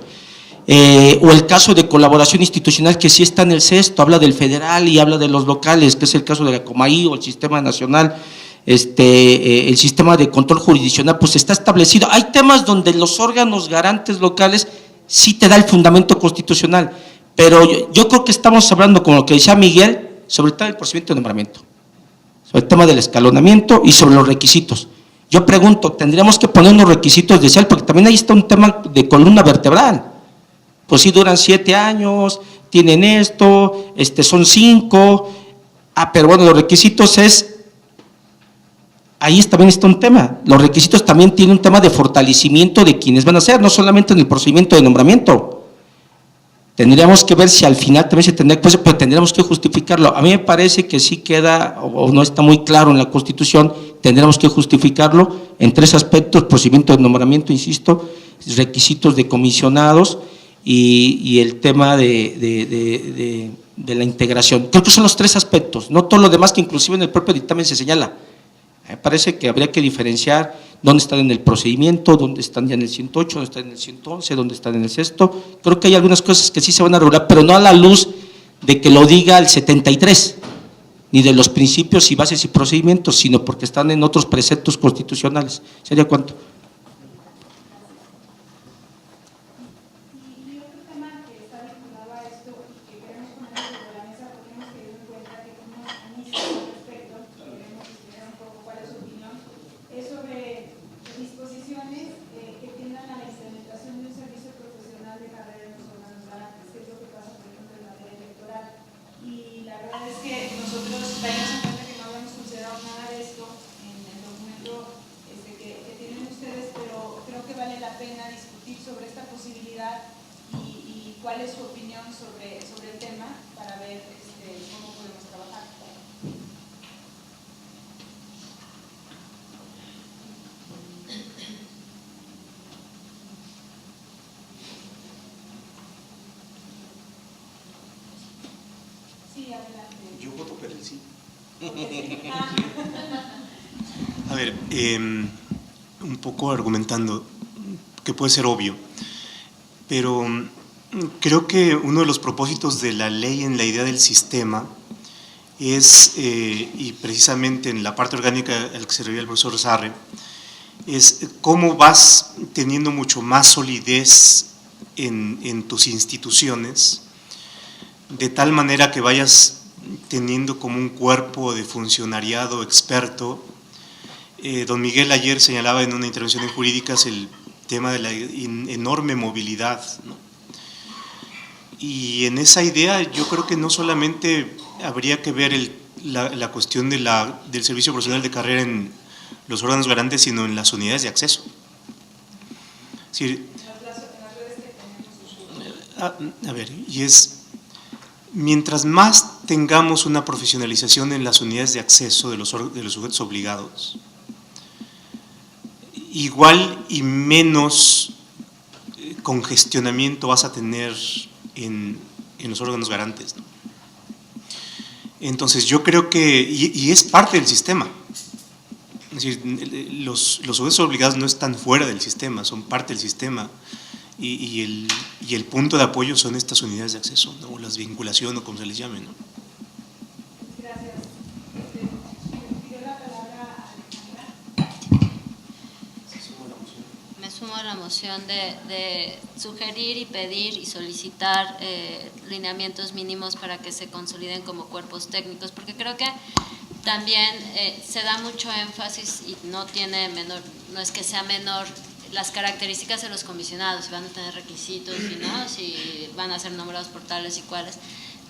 O el caso de colaboración institucional que sí está en el sexto, habla del federal y habla de los locales, que es el caso de la Comaí o el sistema nacional, el sistema de control jurisdiccional, pues está establecido. Hay temas donde los órganos garantes locales sí te da el fundamento constitucional, pero yo creo que estamos hablando, como lo que decía Miguel, sobre todo el procedimiento de nombramiento, sobre el tema del escalonamiento y sobre los requisitos. Yo pregunto, ¿tendríamos que poner unos requisitos de porque también ahí está un tema de columna vertebral? Pues sí, duran 7 años, tienen esto, son 5, pero bueno, los requisitos ahí también está un tema. Los requisitos también tienen un tema de fortalecimiento de quienes van a ser, no solamente en el procedimiento de nombramiento. Tendríamos que ver si al final también se tendría que, pero tendríamos que justificarlo. A mí me parece que sí queda, o no está muy claro en la Constitución, tendríamos que justificarlo en 3 aspectos: procedimiento de nombramiento, insisto, requisitos de comisionados y el tema de la integración. Creo que son los 3 aspectos, no todo lo demás que inclusive en el propio dictamen se señala. Me parece que habría que diferenciar dónde están en el procedimiento, dónde están ya en el 108, dónde están en el 111, dónde están en el 6º. Creo que hay algunas cosas que sí se van a regular, pero no a la luz de que lo diga el 73, ni de los principios y bases y procedimientos, sino porque están en otros preceptos constitucionales. ¿Sería cuánto? ¿Cuál es su opinión sobre el tema para ver cómo podemos trabajar? Sí, adelante. Yo voto por el sí. A ver, un poco argumentando, que puede ser obvio, pero creo que uno de los propósitos de la ley en la idea del sistema es, y precisamente en la parte orgánica al que se refiere el profesor Sarre, es cómo vas teniendo mucho más solidez en tus instituciones, de tal manera que vayas teniendo como un cuerpo de funcionariado experto. Don Miguel ayer señalaba en una intervención en Jurídicas el tema de la enorme movilidad, ¿no? Y en esa idea yo creo que no solamente habría que ver la cuestión del servicio profesional de carrera en los órganos garantes, sino en las unidades de acceso. Es decir, a ver, y es, mientras más tengamos una profesionalización en las unidades de acceso de los sujetos obligados, igual y menos congestionamiento vas a tener en los órganos garantes, ¿no? Entonces yo creo que, y es parte del sistema, es decir, los sujetos obligados no están fuera del sistema, son parte del sistema, y el punto de apoyo son estas unidades de acceso, ¿no? O las vinculaciones, o como se les llame, ¿no? Gracias. Pido la palabra a Alejandra. Me sumo a la moción de sugerir y pedir y solicitar lineamientos mínimos para que se consoliden como cuerpos técnicos, porque creo que también se da mucho énfasis y no es que sea menor las características de los comisionados, si van a tener requisitos, si no, si van a ser nombrados por tales y cuales,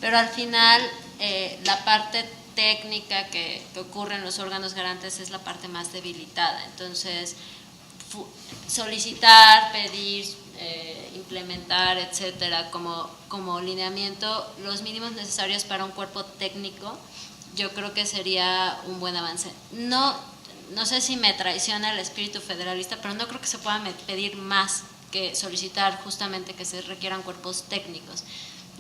pero al final la parte técnica que ocurre en los órganos garantes es la parte más debilitada. Entonces solicitar, pedir, implementar, etcétera, como lineamiento los mínimos necesarios para un cuerpo técnico, yo creo que sería un buen avance. No sé si me traiciona el espíritu federalista, pero no creo que se pueda pedir más que solicitar justamente que se requieran cuerpos técnicos.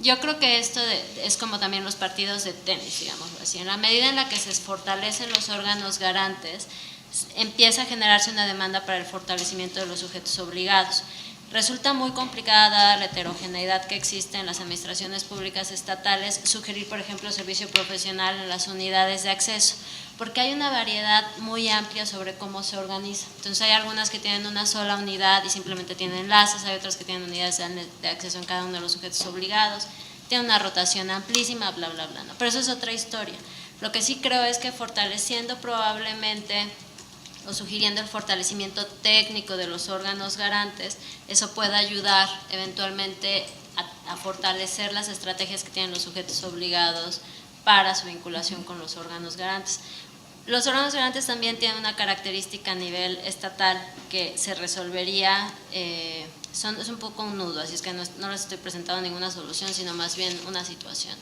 Yo creo que esto es como también los partidos de tenis, digamos así. En la medida en la que se fortalecen los órganos garantes, empieza a generarse una demanda para el fortalecimiento de los sujetos obligados. Resulta muy complicada la heterogeneidad que existe en las administraciones públicas estatales sugerir, por ejemplo, servicio profesional en las unidades de acceso, porque hay una variedad muy amplia sobre cómo se organiza. Entonces hay algunas que tienen una sola unidad y simplemente tienen enlaces, hay otras que tienen unidades de acceso en cada uno de los sujetos obligados, tienen una rotación amplísima, bla, bla, bla, ¿no? Pero eso es otra historia. Lo que sí creo es que fortaleciendo probablemente o sugiriendo el fortalecimiento técnico de los órganos garantes, eso puede ayudar eventualmente a fortalecer las estrategias que tienen los sujetos obligados para su vinculación con los órganos garantes. Los órganos garantes también tienen una característica a nivel estatal que se resolvería, es un poco un nudo, así es que no les estoy presentando ninguna solución, sino más bien una situación,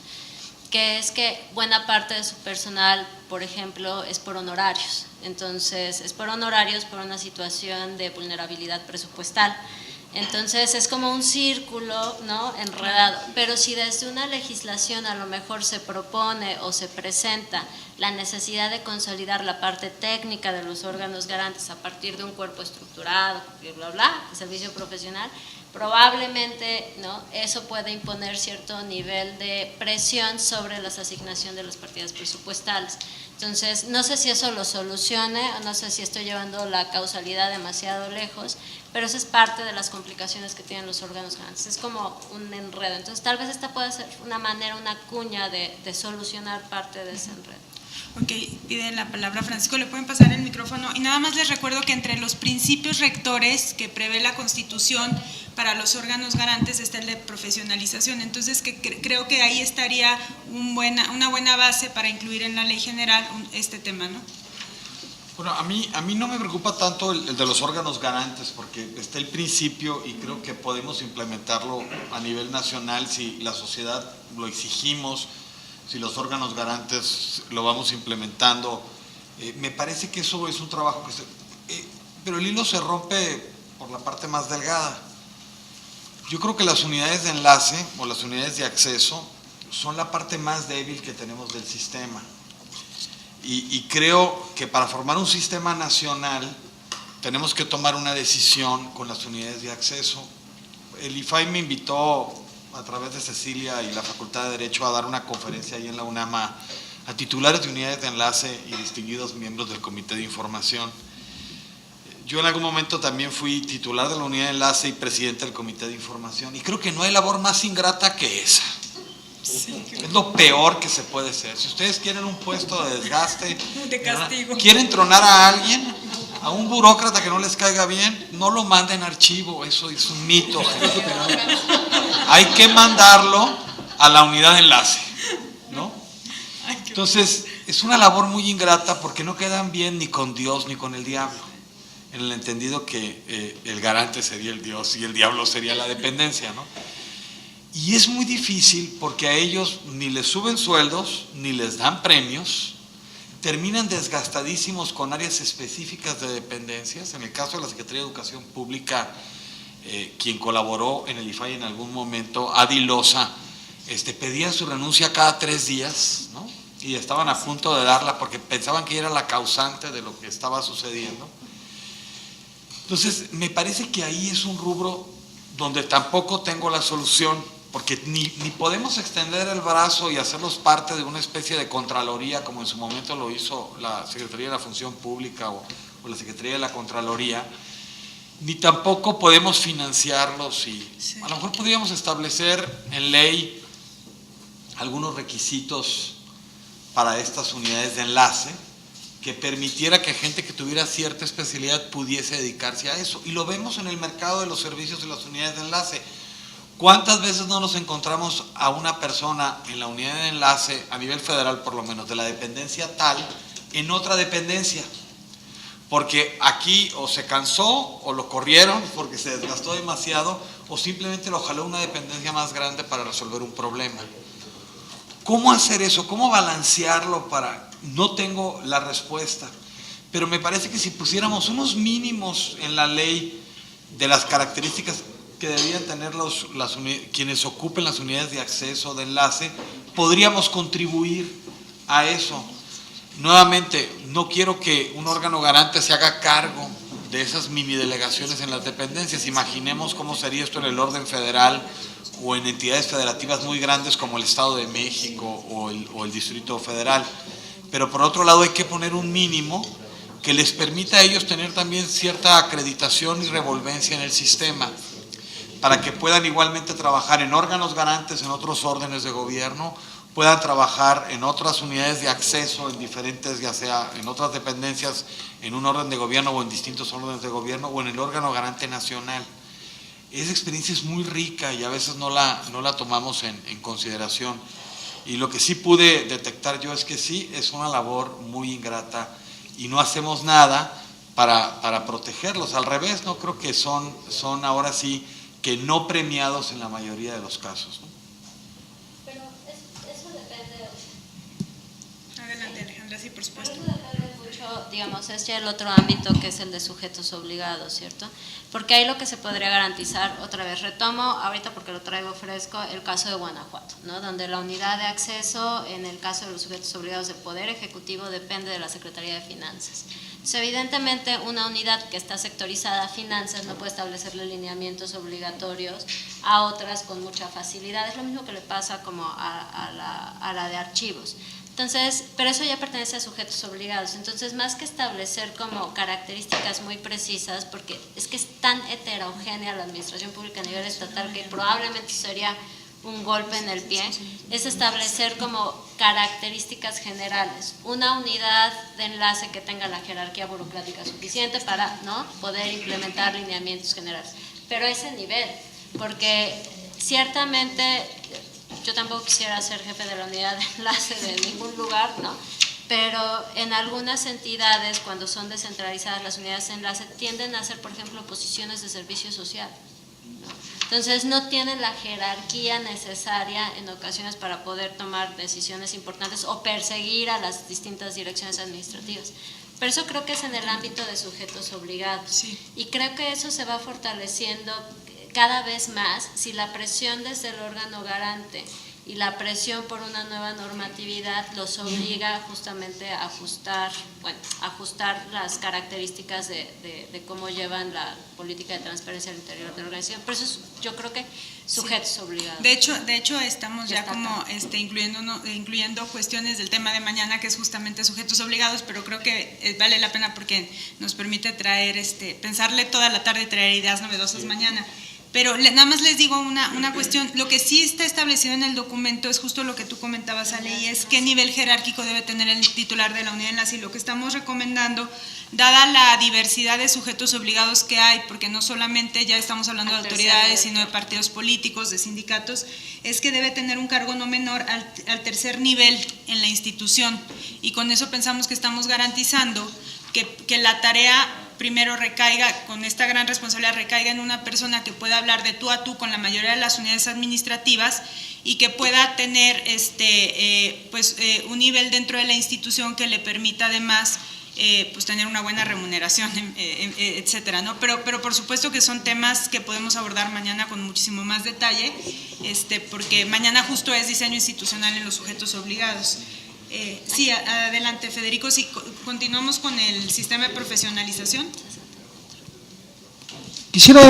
que es que buena parte de su personal, por ejemplo, es por honorarios. Entonces, es por honorarios por una situación de vulnerabilidad presupuestal. Entonces, es como un círculo, ¿no?, enredado. Pero si desde una legislación a lo mejor se propone o se presenta la necesidad de consolidar la parte técnica de los órganos garantes a partir de un cuerpo estructurado, bla, bla, de servicio profesional, probablemente, ¿no?, eso puede imponer cierto nivel de presión sobre la asignación de las partidas presupuestales. Entonces, no sé si eso lo solucione o no sé si estoy llevando la causalidad demasiado lejos, pero eso es parte de las complicaciones que tienen los órganos garantes. Es como un enredo. Entonces, tal vez esta puede ser una manera, una cuña de solucionar parte de ese enredo. Ok, pide la palabra Francisco, le pueden pasar el micrófono. Y nada más les recuerdo que entre los principios rectores que prevé la Constitución para los órganos garantes está el de profesionalización. Entonces, creo que ahí estaría una buena base para incluir en la ley general este tema, ¿no? Bueno, a mí no me preocupa tanto el de los órganos garantes, porque está el principio y creo que podemos implementarlo a nivel nacional si la sociedad lo exigimos, si los órganos garantes lo vamos implementando. Me parece que eso es un trabajo que pero el hilo se rompe por la parte más delgada. Yo creo que las unidades de enlace o las unidades de acceso son la parte más débil que tenemos del sistema. Y creo que para formar un sistema nacional tenemos que tomar una decisión con las unidades de acceso. El IFAI me invitó a través de Cecilia y la Facultad de Derecho a dar una conferencia ahí en la UNAM a titulares de unidades de enlace y distinguidos miembros del Comité de Información. Yo en algún momento también fui titular de la unidad de enlace y presidente del Comité de Información, y creo que no hay labor más ingrata que esa. Sí, es lo peor que se puede hacer. Si ustedes quieren un puesto de desgaste, de castigo, quieren tronar a alguien, a un burócrata que no les caiga bien, no lo manden archivo, eso es un mito. Hay que mandarlo a la unidad de enlace, ¿no? Entonces, es una labor muy ingrata porque no quedan bien ni con Dios ni con el diablo, en el entendido que el garante sería el Dios y el diablo sería la dependencia, ¿no? Y es muy difícil porque a ellos ni les suben sueldos, ni les dan premios, terminan desgastadísimos con áreas específicas de dependencias. En el caso de la Secretaría de Educación Pública, quien colaboró en el IFAI en algún momento, Adi Loza, pedía su renuncia cada 3 días, ¿no? Y estaban a punto de darla porque pensaban que era la causante de lo que estaba sucediendo. Entonces, me parece que ahí es un rubro donde tampoco tengo la solución, porque ni podemos extender el brazo y hacerlos parte de una especie de contraloría, como en su momento lo hizo la Secretaría de la Función Pública o la Secretaría de la Contraloría, ni tampoco podemos financiarlos. Y sí, a lo mejor podríamos establecer en ley algunos requisitos para estas unidades de enlace que permitiera que gente que tuviera cierta especialidad pudiese dedicarse a eso. Y lo vemos en el mercado de los servicios de las unidades de enlace. ¿Cuántas veces no nos encontramos a una persona en la unidad de enlace, a nivel federal por lo menos, de la dependencia tal, en otra dependencia? Porque aquí o se cansó o lo corrieron porque se desgastó demasiado, o simplemente lo jaló a una dependencia más grande para resolver un problema. ¿Cómo hacer eso? ¿Cómo balancearlo? No tengo la respuesta, pero me parece que si pusiéramos unos mínimos en la ley de las características que deberían tener quienes ocupen las unidades de acceso, de enlace, podríamos contribuir a eso. Nuevamente, no quiero que un órgano garante se haga cargo de esas mini delegaciones en las dependencias. Imaginemos cómo sería esto en el orden federal o en entidades federativas muy grandes como el Estado de México o el Distrito Federal. Pero por otro lado hay que poner un mínimo que les permita a ellos tener también cierta acreditación y revolvencia en el sistema, para que puedan igualmente trabajar en órganos garantes, en otros órdenes de gobierno, puedan trabajar en otras unidades de acceso, en diferentes, ya sea en otras dependencias, en un orden de gobierno o en distintos órdenes de gobierno, o en el órgano garante nacional. Esa experiencia es muy rica y a veces no la tomamos en consideración. Y lo que sí pude detectar yo es que sí, es una labor muy ingrata y no hacemos nada para protegerlos. Al revés, no creo que son ahora sí que no premiados en la mayoría de los casos, ¿no? Pero eso depende. Adelante, Alejandra, sí, por supuesto. Eso depende mucho, digamos, es ya el otro ámbito que es el de sujetos obligados, ¿cierto? Porque ahí lo que se podría garantizar, otra vez retomo, ahorita porque lo traigo fresco, el caso de Guanajuato, ¿no? Donde la unidad de acceso, en el caso de los sujetos obligados del Poder Ejecutivo, depende de la Secretaría de Finanzas. Entonces, evidentemente, una unidad que está sectorizada a finanzas no puede establecerle lineamientos obligatorios a otras con mucha facilidad. Es lo mismo que le pasa como a la de archivos. Entonces, pero eso ya pertenece a sujetos obligados. Entonces, más que establecer como características muy precisas, porque es que es tan heterogénea la administración pública a nivel estatal que probablemente sería un golpe en el pie, es establecer como características generales, una unidad de enlace que tenga la jerarquía burocrática suficiente para, ¿no?, poder implementar lineamientos generales. Pero ese nivel, porque ciertamente yo tampoco quisiera ser jefe de la unidad de enlace de ningún lugar, ¿no? Pero en algunas entidades, cuando son descentralizadas las unidades de enlace, tienden a ser, por ejemplo, posiciones de servicio social, ¿no? Entonces no tienen la jerarquía necesaria en ocasiones para poder tomar decisiones importantes o perseguir a las distintas direcciones administrativas. Pero eso creo que es en el ámbito de sujetos obligados. Sí. Y creo que eso se va fortaleciendo cada vez más si la presión desde el órgano garante y la presión por una nueva normatividad los obliga justamente a ajustar las características de cómo llevan la política de transparencia al interior de la organización. Por eso es, yo creo que sujetos obligados. De hecho estamos ya como incluyendo cuestiones del tema de mañana, que es justamente sujetos obligados, pero creo que vale la pena porque nos permite traer, pensarle toda la tarde y traer ideas novedosas mañana. Pero nada más les digo una cuestión, lo que sí está establecido en el documento es justo lo que tú comentabas, Ale, y es qué nivel jerárquico debe tener el titular de la unidad de enlace, y lo que estamos recomendando, dada la diversidad de sujetos obligados que hay, porque no solamente ya estamos hablando de autoridades, sino de partidos políticos, de sindicatos, es que debe tener un cargo no menor al tercer nivel en la institución, y con eso pensamos que estamos garantizando que la tarea primero recaiga, con esta gran responsabilidad, recaiga en una persona que pueda hablar de tú a tú con la mayoría de las unidades administrativas y que pueda tener un nivel dentro de la institución que le permita además pues tener una buena remuneración, etcétera, ¿no? Pero por supuesto que son temas que podemos abordar mañana con muchísimo más detalle, porque mañana justo es diseño institucional en los sujetos obligados. Sí, adelante, Federico. Sí, continuamos con el sistema de profesionalización. Quisiera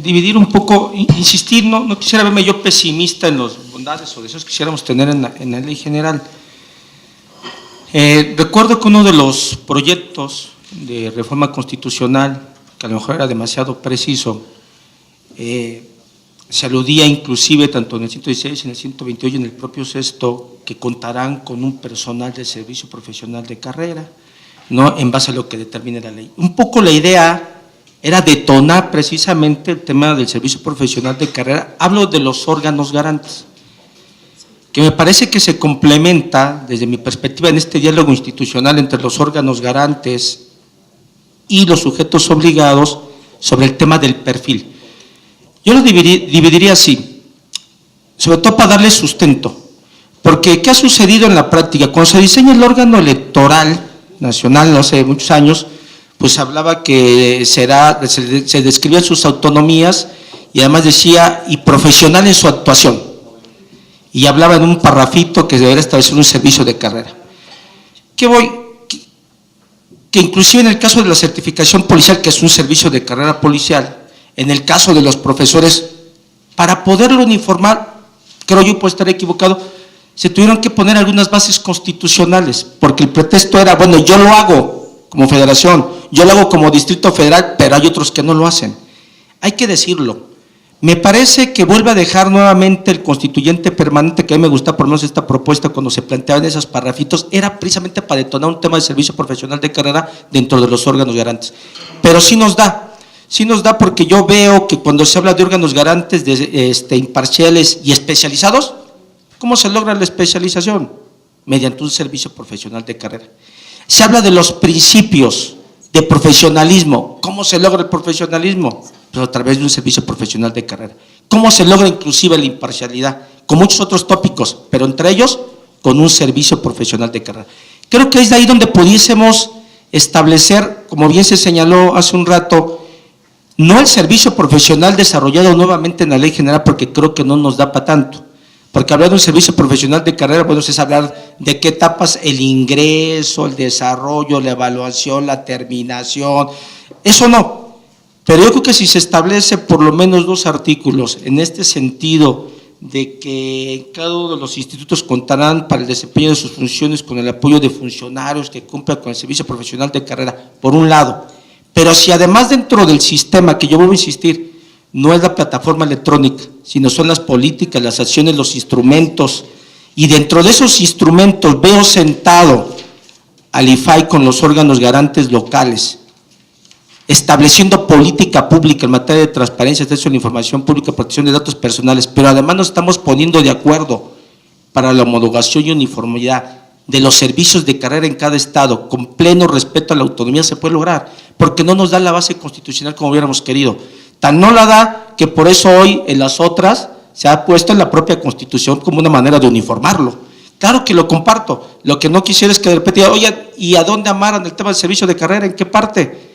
dividir un poco, insistir, no quisiera verme yo pesimista en las bondades o deseos que quisiéramos tener en la ley general. Recuerdo que uno de los proyectos de reforma constitucional, que a lo mejor era demasiado preciso, se aludía inclusive tanto en el 116, en el 128 y en el propio sexto, que contarán con un personal de servicio profesional de carrera, ¿no?, en base a lo que determine la ley. Un poco la idea era detonar precisamente el tema del servicio profesional de carrera. Hablo de los órganos garantes, que me parece que se complementa desde mi perspectiva en este diálogo institucional entre los órganos garantes y los sujetos obligados sobre el tema del perfil. Yo lo dividiría así, sobre todo para darle sustento, porque ¿qué ha sucedido en la práctica? Cuando se diseña el órgano electoral nacional hace muchos años, pues hablaba que se describían sus autonomías y además decía, y profesional en su actuación, y hablaba en un parrafito que debería establecer un servicio de carrera. que inclusive en el caso de la certificación policial, que es un servicio de carrera policial, en el caso de los profesores, para poderlo uniformar, creo yo puedo estar equivocado, se tuvieron que poner algunas bases constitucionales, porque el pretexto era, bueno, yo lo hago como federación, yo lo hago como Distrito Federal, pero hay otros que no lo hacen. Hay que decirlo. Me parece que vuelve a dejar nuevamente el constituyente permanente, que a mí me gusta por lo menos esta propuesta cuando se planteaban esos parrafitos, era precisamente para detonar un tema de servicio profesional de carrera dentro de los órganos garantes. Pero sí nos da porque yo veo que cuando se habla de órganos garantes imparciales y especializados, ¿cómo se logra la especialización? Mediante un servicio profesional de carrera. Se habla de los principios de profesionalismo. ¿Cómo se logra el profesionalismo? Pues a través de un servicio profesional de carrera. ¿Cómo se logra inclusive la imparcialidad? Con muchos otros tópicos, pero entre ellos con un servicio profesional de carrera. Creo que es de ahí donde pudiésemos establecer, como bien se señaló hace un rato, no el servicio profesional desarrollado nuevamente en la Ley General, porque creo que no nos da para tanto. Porque hablar de un servicio profesional de carrera, bueno, es hablar de qué etapas, el ingreso, el desarrollo, la evaluación, la terminación, eso no. Pero yo creo que si se establece por lo menos 2 artículos en este sentido de que cada uno de los institutos contarán para el desempeño de sus funciones con el apoyo de funcionarios que cumplan con el servicio profesional de carrera, por un lado, pero si además dentro del sistema, que yo vuelvo a insistir, no es la plataforma electrónica, sino son las políticas, las acciones, los instrumentos, y dentro de esos instrumentos veo sentado al IFAI con los órganos garantes locales, estableciendo política pública en materia de transparencia, acceso a la información pública, protección de datos personales, pero además nos estamos poniendo de acuerdo para la homologación y uniformidad de los servicios de carrera en cada estado, con pleno respeto a la autonomía, se puede lograr, porque no nos da la base constitucional como hubiéramos querido. Tan no la da que por eso hoy en las otras se ha puesto en la propia Constitución como una manera de uniformarlo. Claro que lo comparto, lo que no quisiera es que de repente, oye, ¿y a dónde amarran el tema del servicio de carrera? ¿En qué parte?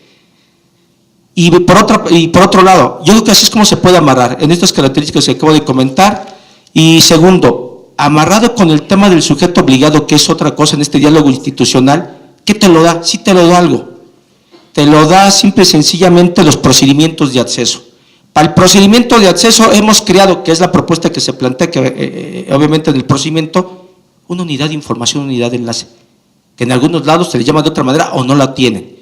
Y por otro lado, yo creo que así es como se puede amarrar, en estas características que acabo de comentar. Y segundo, amarrado con el tema del sujeto obligado, que es otra cosa en este diálogo institucional, ¿qué te lo da? Sí te lo da algo. Te lo da simple y sencillamente los procedimientos de acceso. Para el procedimiento de acceso hemos creado, que es la propuesta que se plantea, que obviamente en el procedimiento, una unidad de información, una unidad de enlace, que en algunos lados se le llama de otra manera o no la tienen.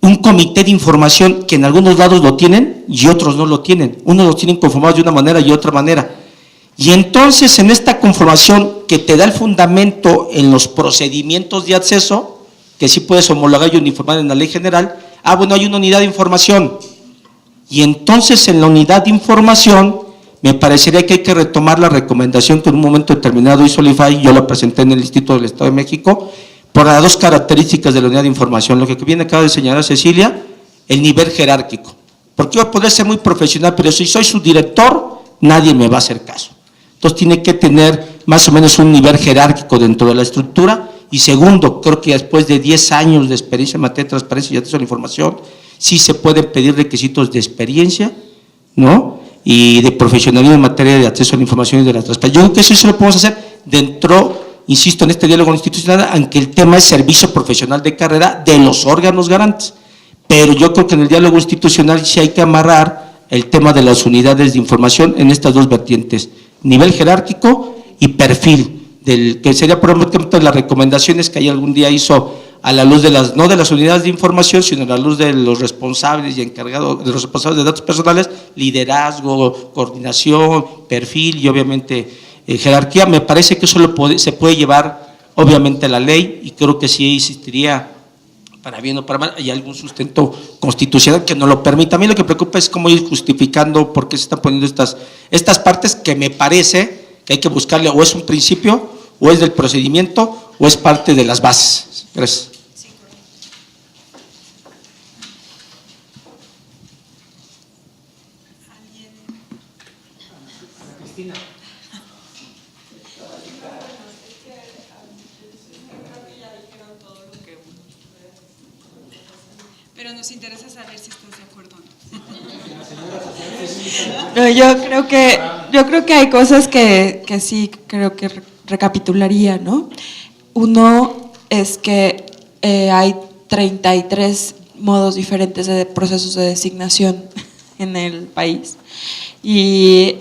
Un comité de información que en algunos lados lo tienen y otros no lo tienen. Unos lo tienen conformados de una manera y otra manera. Y entonces en esta conformación que te da el fundamento en los procedimientos de acceso, que sí puedes homologar y uniformar en la Ley General, bueno, hay una unidad de información. Y entonces en la unidad de información me parecería que hay que retomar la recomendación que en un momento determinado hizo el IFAI, yo la presenté en el Instituto del Estado de México, por las 2 características de la unidad de información. Lo que viene acaba de señalar Cecilia, el nivel jerárquico. Porque yo podría ser muy profesional, pero si soy su director, nadie me va a hacer caso. Entonces tiene que tener más o menos un nivel jerárquico dentro de la estructura. Y segundo, creo que después de 10 años de experiencia en materia de transparencia y acceso a la información, sí se pueden pedir requisitos de experiencia, ¿no? Y de profesionalismo en materia de acceso a la información y de la transparencia. Yo creo que eso sí lo podemos hacer dentro, insisto, en este diálogo institucional, aunque el tema es servicio profesional de carrera de los órganos garantes. Pero yo creo que en el diálogo institucional sí hay que amarrar el tema de las unidades de información en estas 2 vertientes, nivel jerárquico y perfil, del que sería por ejemplo las recomendaciones que ahí algún día hizo a la luz de las, no de las unidades de información, sino a la luz de los responsables y encargados, de los responsables de datos personales, liderazgo, coordinación, perfil y obviamente jerarquía. Me parece que eso se puede llevar obviamente a la ley y creo que sí existiría, para bien o para mal, hay algún sustento constitucional que nos lo permita. A mí lo que me preocupa es cómo ir justificando por qué se están poniendo estas partes que me parece que hay que buscarle, o es un principio, o es del procedimiento, o es parte de las bases. Gracias. Pero nos interesa saber si estás de acuerdo o no. No, yo creo que hay cosas que sí creo que recapitularía, ¿no? Uno es que hay 33 modos diferentes de procesos de designación en el país. Y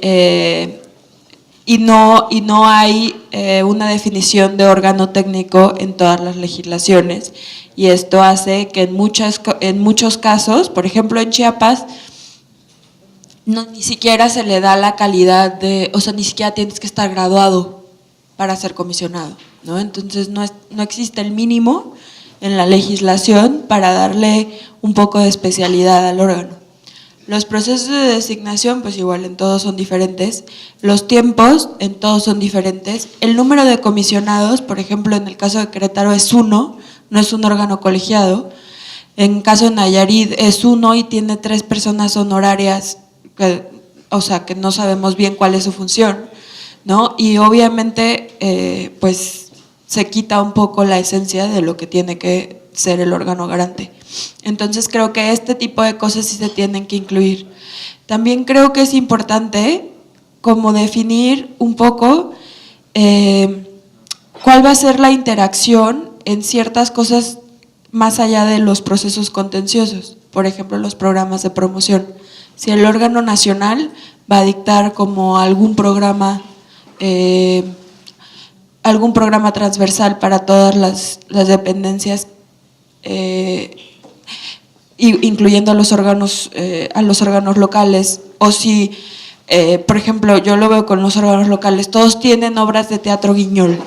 no hay una definición de órgano técnico en todas las legislaciones, y esto hace que en muchos casos, por ejemplo en Chiapas, ni siquiera se le da la calidad de, o sea, ni siquiera tienes que estar graduado para ser comisionado, ¿no? Entonces no existe el mínimo en la legislación para darle un poco de especialidad al órgano. Los procesos de designación, pues igual en todos son diferentes, los tiempos en todos son diferentes, el número de comisionados, por ejemplo en el caso de Querétaro es 1, no es un órgano colegiado, en caso de Nayarit es 1 y tiene 3 personas honorarias, o sea que no sabemos bien cuál es su función, ¿no? Y obviamente pues se quita un poco la esencia de lo que tiene que ser el órgano garante. Entonces creo que este tipo de cosas sí se tienen que incluir. También creo que es importante como definir un poco cuál va a ser la interacción en ciertas cosas más allá de los procesos contenciosos, por ejemplo los programas de promoción. Si el órgano nacional va a dictar como algún programa transversal para todas las dependencias, incluyendo a los órganos locales, o si, por ejemplo, yo lo veo con los órganos locales, todos tienen obras de teatro guiñol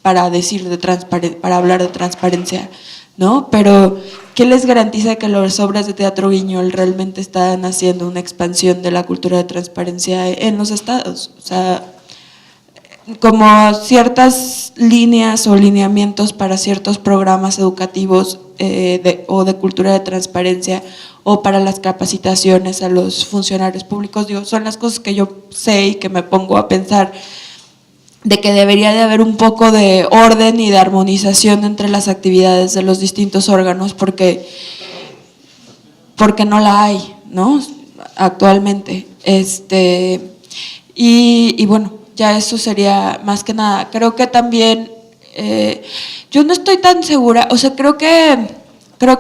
para hablar de transparencia, ¿no? Pero ¿qué les garantiza que las obras de teatro guiñol realmente están haciendo una expansión de la cultura de transparencia en los estados? O sea, como ciertas líneas o lineamientos para ciertos programas educativos o de cultura de transparencia, o para las capacitaciones a los funcionarios públicos, digo, son las cosas que yo sé y que me pongo a pensar de que debería de haber un poco de orden y de armonización entre las actividades de los distintos órganos, porque no la hay, ¿no? Actualmente. Y bueno, ya eso sería más que nada. Creo que también, yo no estoy tan segura, o sea, creo que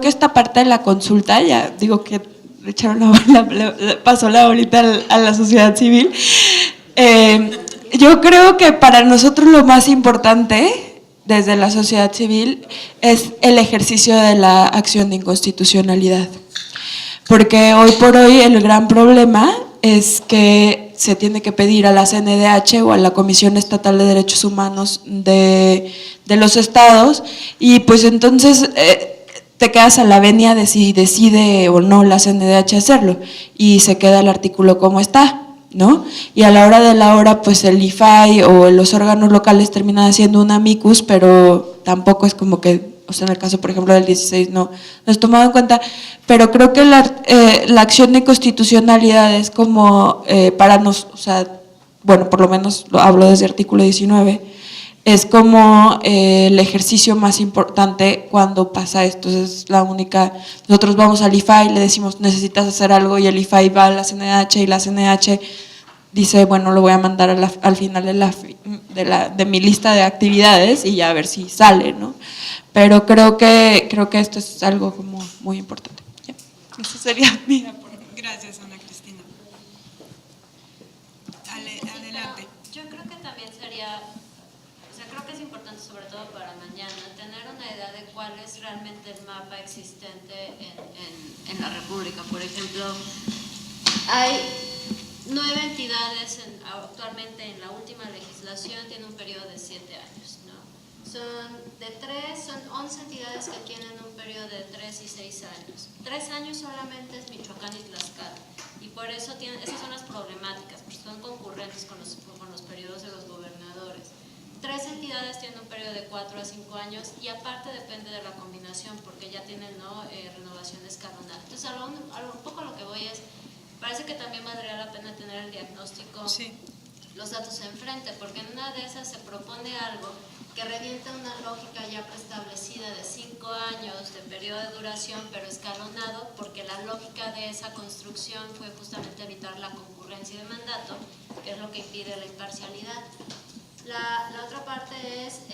esta parte de la consulta, ya digo que le echaron pasó la bolita a la sociedad civil. Yo creo que para nosotros lo más importante desde la sociedad civil es el ejercicio de la acción de inconstitucionalidad, porque hoy por hoy el gran problema es que se tiene que pedir a la CNDH o a la Comisión Estatal de Derechos Humanos de los estados, y pues entonces te quedas a la venia de si decide o no la CNDH hacerlo, y se queda el artículo como está, ¿no? Y a la hora de la hora, pues el IFAI o los órganos locales terminan haciendo un amicus, pero tampoco es como que, o sea, en el caso, por ejemplo, del 16 no es tomado en cuenta, pero creo que la acción de constitucionalidad es como para nosotros, o sea, bueno, por lo menos lo hablo desde artículo 19, es como el ejercicio más importante cuando pasa esto. Es la única, nosotros vamos al IFAI, le decimos necesitas hacer algo, y el IFAI va a la CNDH y la CNDH dice, bueno, lo voy a mandar al final de mi lista de actividades y ya a ver si sale, ¿no? Pero creo que esto es algo como muy importante. ¿Ya? Eso sería mi aporte. Gracias, Ana Cristina. Adelante. Yo creo que también sería, o sea, creo que es importante, sobre todo para mañana, tener una idea de cuál es realmente el mapa existente en la República. Por ejemplo, hay 9 entidades actualmente en la última legislación, tiene un periodo de 7 años, ¿no? Son 11 entidades que tienen un periodo de 3 y 6 años. 3 años solamente es Michoacán y Tlaxcala, y por eso esas son las problemáticas, porque son concurrentes con los periodos de los gobernadores. 3 entidades tienen un periodo de 4 a 5 años, y aparte depende de la combinación, porque ya tienen, ¿no?, renovación escalonada. Entonces, un poco lo que voy es, parece que también valdría la pena tener el diagnóstico, sí, los datos enfrente, porque en una de esas se propone algo que revienta una lógica ya preestablecida de 5 años de periodo de duración, pero escalonado, porque la lógica de esa construcción fue justamente evitar la concurrencia de mandato, que es lo que impide la imparcialidad. La otra parte es,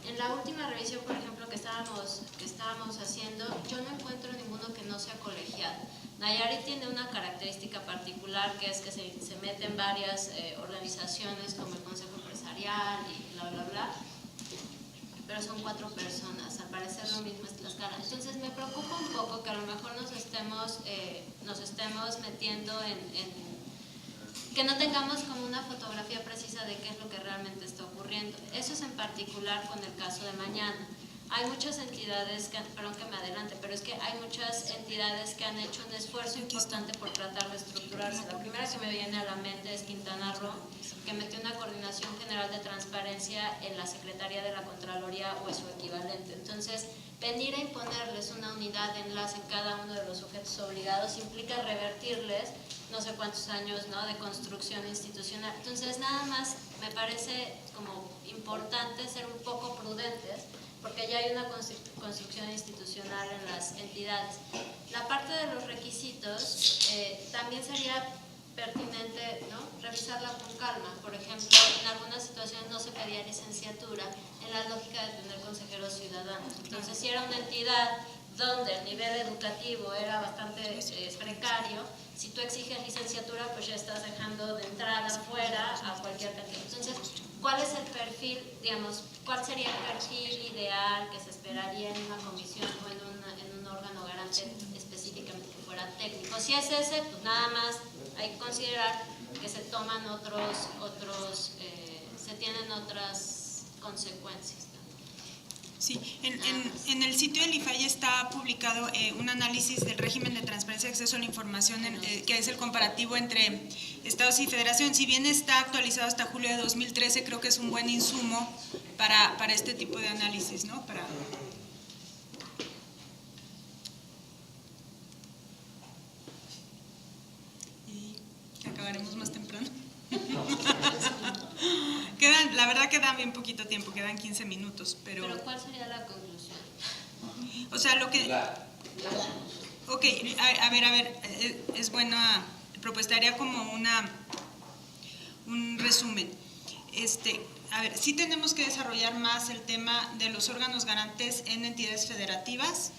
En la última revisión, por ejemplo, que estábamos haciendo, yo no encuentro ninguno que no sea colegiado. Nayarit tiene una característica particular, que es que se meten varias organizaciones como el Consejo Empresarial y bla, bla, bla, pero son 4 personas, al parecer lo mismo es Tlaxcala. Entonces me preocupa un poco que a lo mejor nos estemos metiendo en que no tengamos como una fotografía precisa de qué es lo que realmente está ocurriendo. Eso es en particular con el caso de mañana. Hay muchas entidades, perdón que me adelante, pero es que hay muchas entidades que han hecho un esfuerzo importante por tratar de estructurarse. La primera que me viene a la mente es Quintana Roo, que metió una coordinación general de transparencia en la Secretaría de la Contraloría o es su equivalente. Entonces, venir a imponerles una unidad de enlace en cada uno de los sujetos obligados implica revertirles no sé cuántos años, ¿no?, de construcción institucional. Entonces, nada más me parece como importante ser un poco prudentes, porque ya hay una construcción institucional en las entidades. La parte de los requisitos también sería pertinente, ¿no?, revisarla con calma. Por ejemplo, en algunas situaciones no se pedía licenciatura en la lógica de tener consejeros ciudadanos. Entonces, si era una entidad donde el nivel educativo era bastante precario, si tú exiges licenciatura, pues ya estás dejando de entrada fuera a cualquier cantidad. Entonces, ¿cuál es el perfil, digamos, cuál sería el perfil ideal que se esperaría en una comisión o en un órgano garante específicamente que fuera técnico? Si es ese, pues nada más hay que considerar que se toman se tienen otras consecuencias. Sí, en el sitio del IFAI está publicado un análisis del régimen de transparencia y acceso a la información, que es el comparativo entre estados y federación. Si bien está actualizado hasta julio de 2013, creo que es un buen insumo para este tipo de análisis, ¿no? Y acabaremos más temprano. La verdad queda bien poquito tiempo, quedan 15 minutos, pero ¿cuál sería la conclusión? O sea, lo que... Ok, a ver, es buena propuesta, haría como un resumen. A ver, sí tenemos que desarrollar más el tema de los órganos garantes en entidades federativas,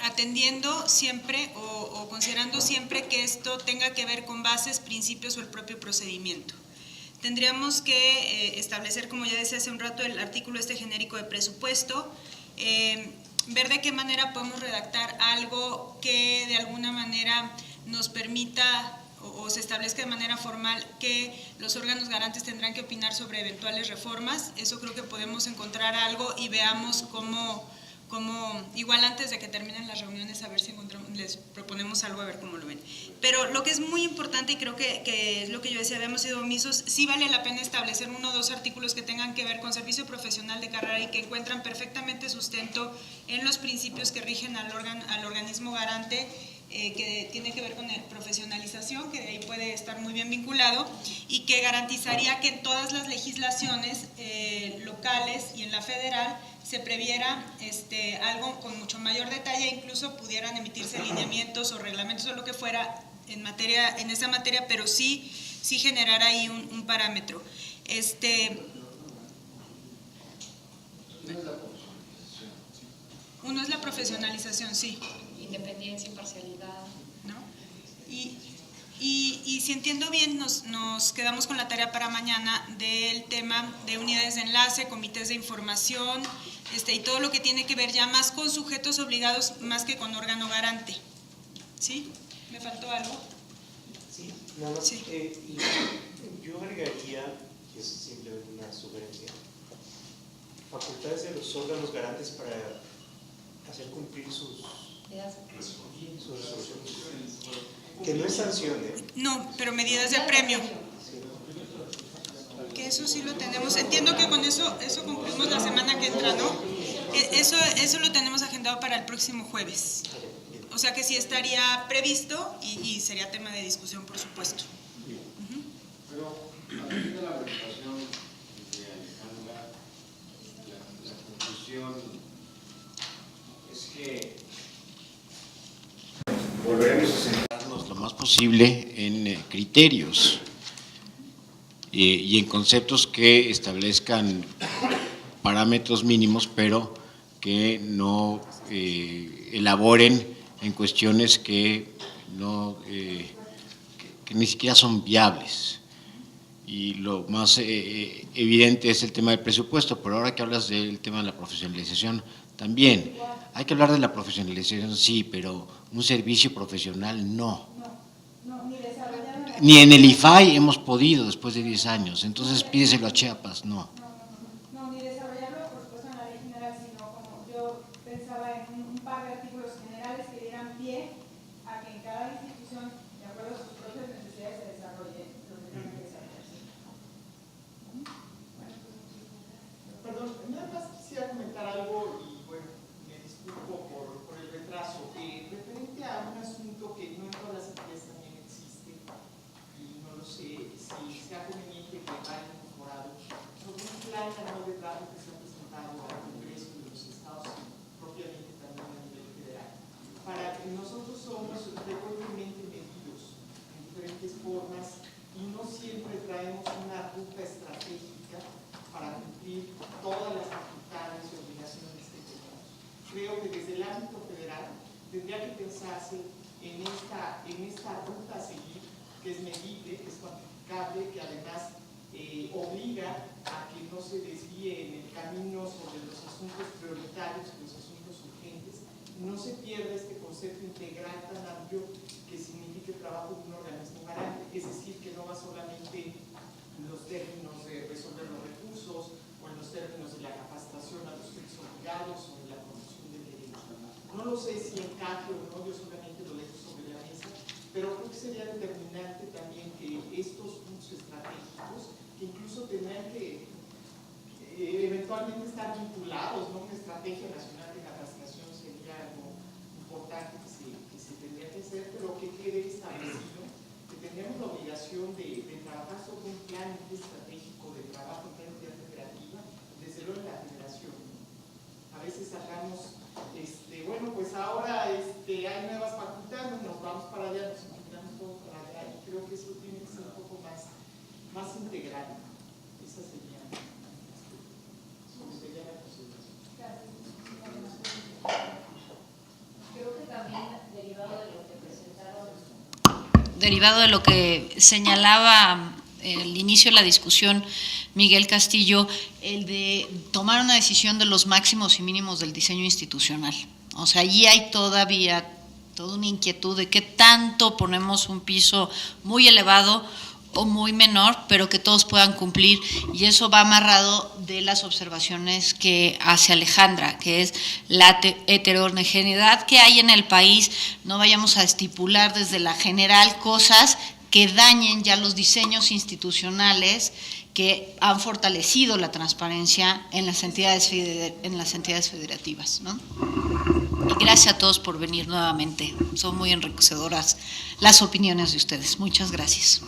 atendiendo siempre o considerando siempre que esto tenga que ver con bases, principios o el propio procedimiento. Tendríamos que establecer, como ya decía hace un rato, el artículo genérico de presupuesto, ver de qué manera podemos redactar algo que de alguna manera nos permita o se establezca de manera formal que los órganos garantes tendrán que opinar sobre eventuales reformas. Eso creo que podemos encontrar algo y veamos cómo igual antes de que terminen las reuniones, a ver si les proponemos algo, a ver cómo lo ven. Pero lo que es muy importante, y creo que es lo que yo decía, habíamos sido omisos, sí vale la pena establecer 1 o 2 artículos que tengan que ver con servicio profesional de carrera y que encuentran perfectamente sustento en los principios que rigen al organismo garante, que tiene que ver con profesionalización, que de ahí puede estar muy bien vinculado, y que garantizaría que en todas las legislaciones locales y en la federal se previera algo con mucho mayor detalle, incluso pudieran emitirse lineamientos o reglamentos o lo que fuera en esa materia, pero sí generar ahí un parámetro. Uno es la profesionalización, sí. Independencia, imparcialidad. ¿No? Y si entiendo bien, nos quedamos con la tarea para mañana del tema de unidades de enlace, comités de información, y todo lo que tiene que ver ya más con sujetos obligados más que con órgano garante. ¿Sí? ¿Me faltó algo? Sí, nada más. Sí. Yo agregaría, que es simplemente una sugerencia, facultades de los órganos garantes para hacer cumplir sus resoluciones. Que no es sanción, ¿eh? No, pero medidas de premio. Que eso sí lo tenemos. Entiendo que con eso concluimos la semana que entra, ¿no? Eso lo tenemos agendado para el próximo jueves. O sea que sí estaría previsto y sería tema de discusión, por supuesto. Pero a partir de la presentación de Alejandra, la conclusión es que volveremos a centrarnos lo más posible en criterios y en conceptos que establezcan parámetros mínimos, pero que no elaboren en cuestiones que ni siquiera son viables. Y lo más evidente es el tema del presupuesto, pero ahora que hablas del tema de la profesionalización, también hay que hablar de la profesionalización, sí, pero un servicio profesional no. Ni en el IFAI hemos podido después de 10 años, entonces pídeselo a Chiapas, no. No, ni desarrollarlo, por supuesto, en la ley general, sino como yo pensaba en un par de artículos generales que dieran pie a que en cada institución, de acuerdo a sus propias necesidades, se desarrolle lo que tiene que desarrollarse. Perdón, nada más quisiera comentar algo y bueno, me disculpo por el retraso. Referente a un asunto que no en todas las empresas también existe y no lo sé si sea conveniente que vayan incorporados sobre un plan anual de trabajo que se ha presentado al Congreso de los Estados y propiamente también a nivel federal. Para que nosotros somos frecuentemente medidos en diferentes formas y no siempre traemos una ruta estratégica para cumplir todas las facultades y obligaciones que tenemos. Creo que desde el ámbito federal tendría que pensarse en esta ruta a seguir, que es medible, que es cuantificable, que además obliga a que no se desvíe en el camino sobre los asuntos prioritarios, los asuntos urgentes, no se pierda este concepto integral tan amplio que significa el trabajo de un organismo garante, es decir, que no va solamente en los términos de resolver los recursos o en los términos de la capacitación a los jefes obligados o de la promoción del derecho. No lo sé si encaje o no, yo solamente lo dejo sobre la mesa, pero creo que sería determinante también que estos puntos estratégicos, que incluso tendrán que eventualmente estar vinculados, ¿no? Una estrategia nacional de capacitación sería algo importante que se tendría que hacer, pero que quede establecido que tendríamos la obligación de trabajar sobre un plan estratégico de trabajo en plan de creativa, desde luego en la federación. A veces sacamos, bueno, pues ahora hay nuevas facultades, nos vamos para allá, nos encontramos todo para allá, y creo que eso tiene que ser un poco más integral. Esa sería la consideración. Creo que también derivado de lo que señalaba el inicio de la discusión Miguel Castillo, el de tomar una decisión de los máximos y mínimos del diseño institucional. O sea, allí hay todavía toda una inquietud de qué tanto ponemos un piso muy elevado o muy menor, pero que todos puedan cumplir, y eso va amarrado de las observaciones que hace Alejandra, que es la heterogeneidad que hay en el país. No vayamos a estipular desde la general cosas que dañen ya los diseños institucionales que han fortalecido la transparencia en las entidades federativas, ¿no? Y gracias a todos por venir nuevamente. Son muy enriquecedoras las opiniones de ustedes. Muchas gracias.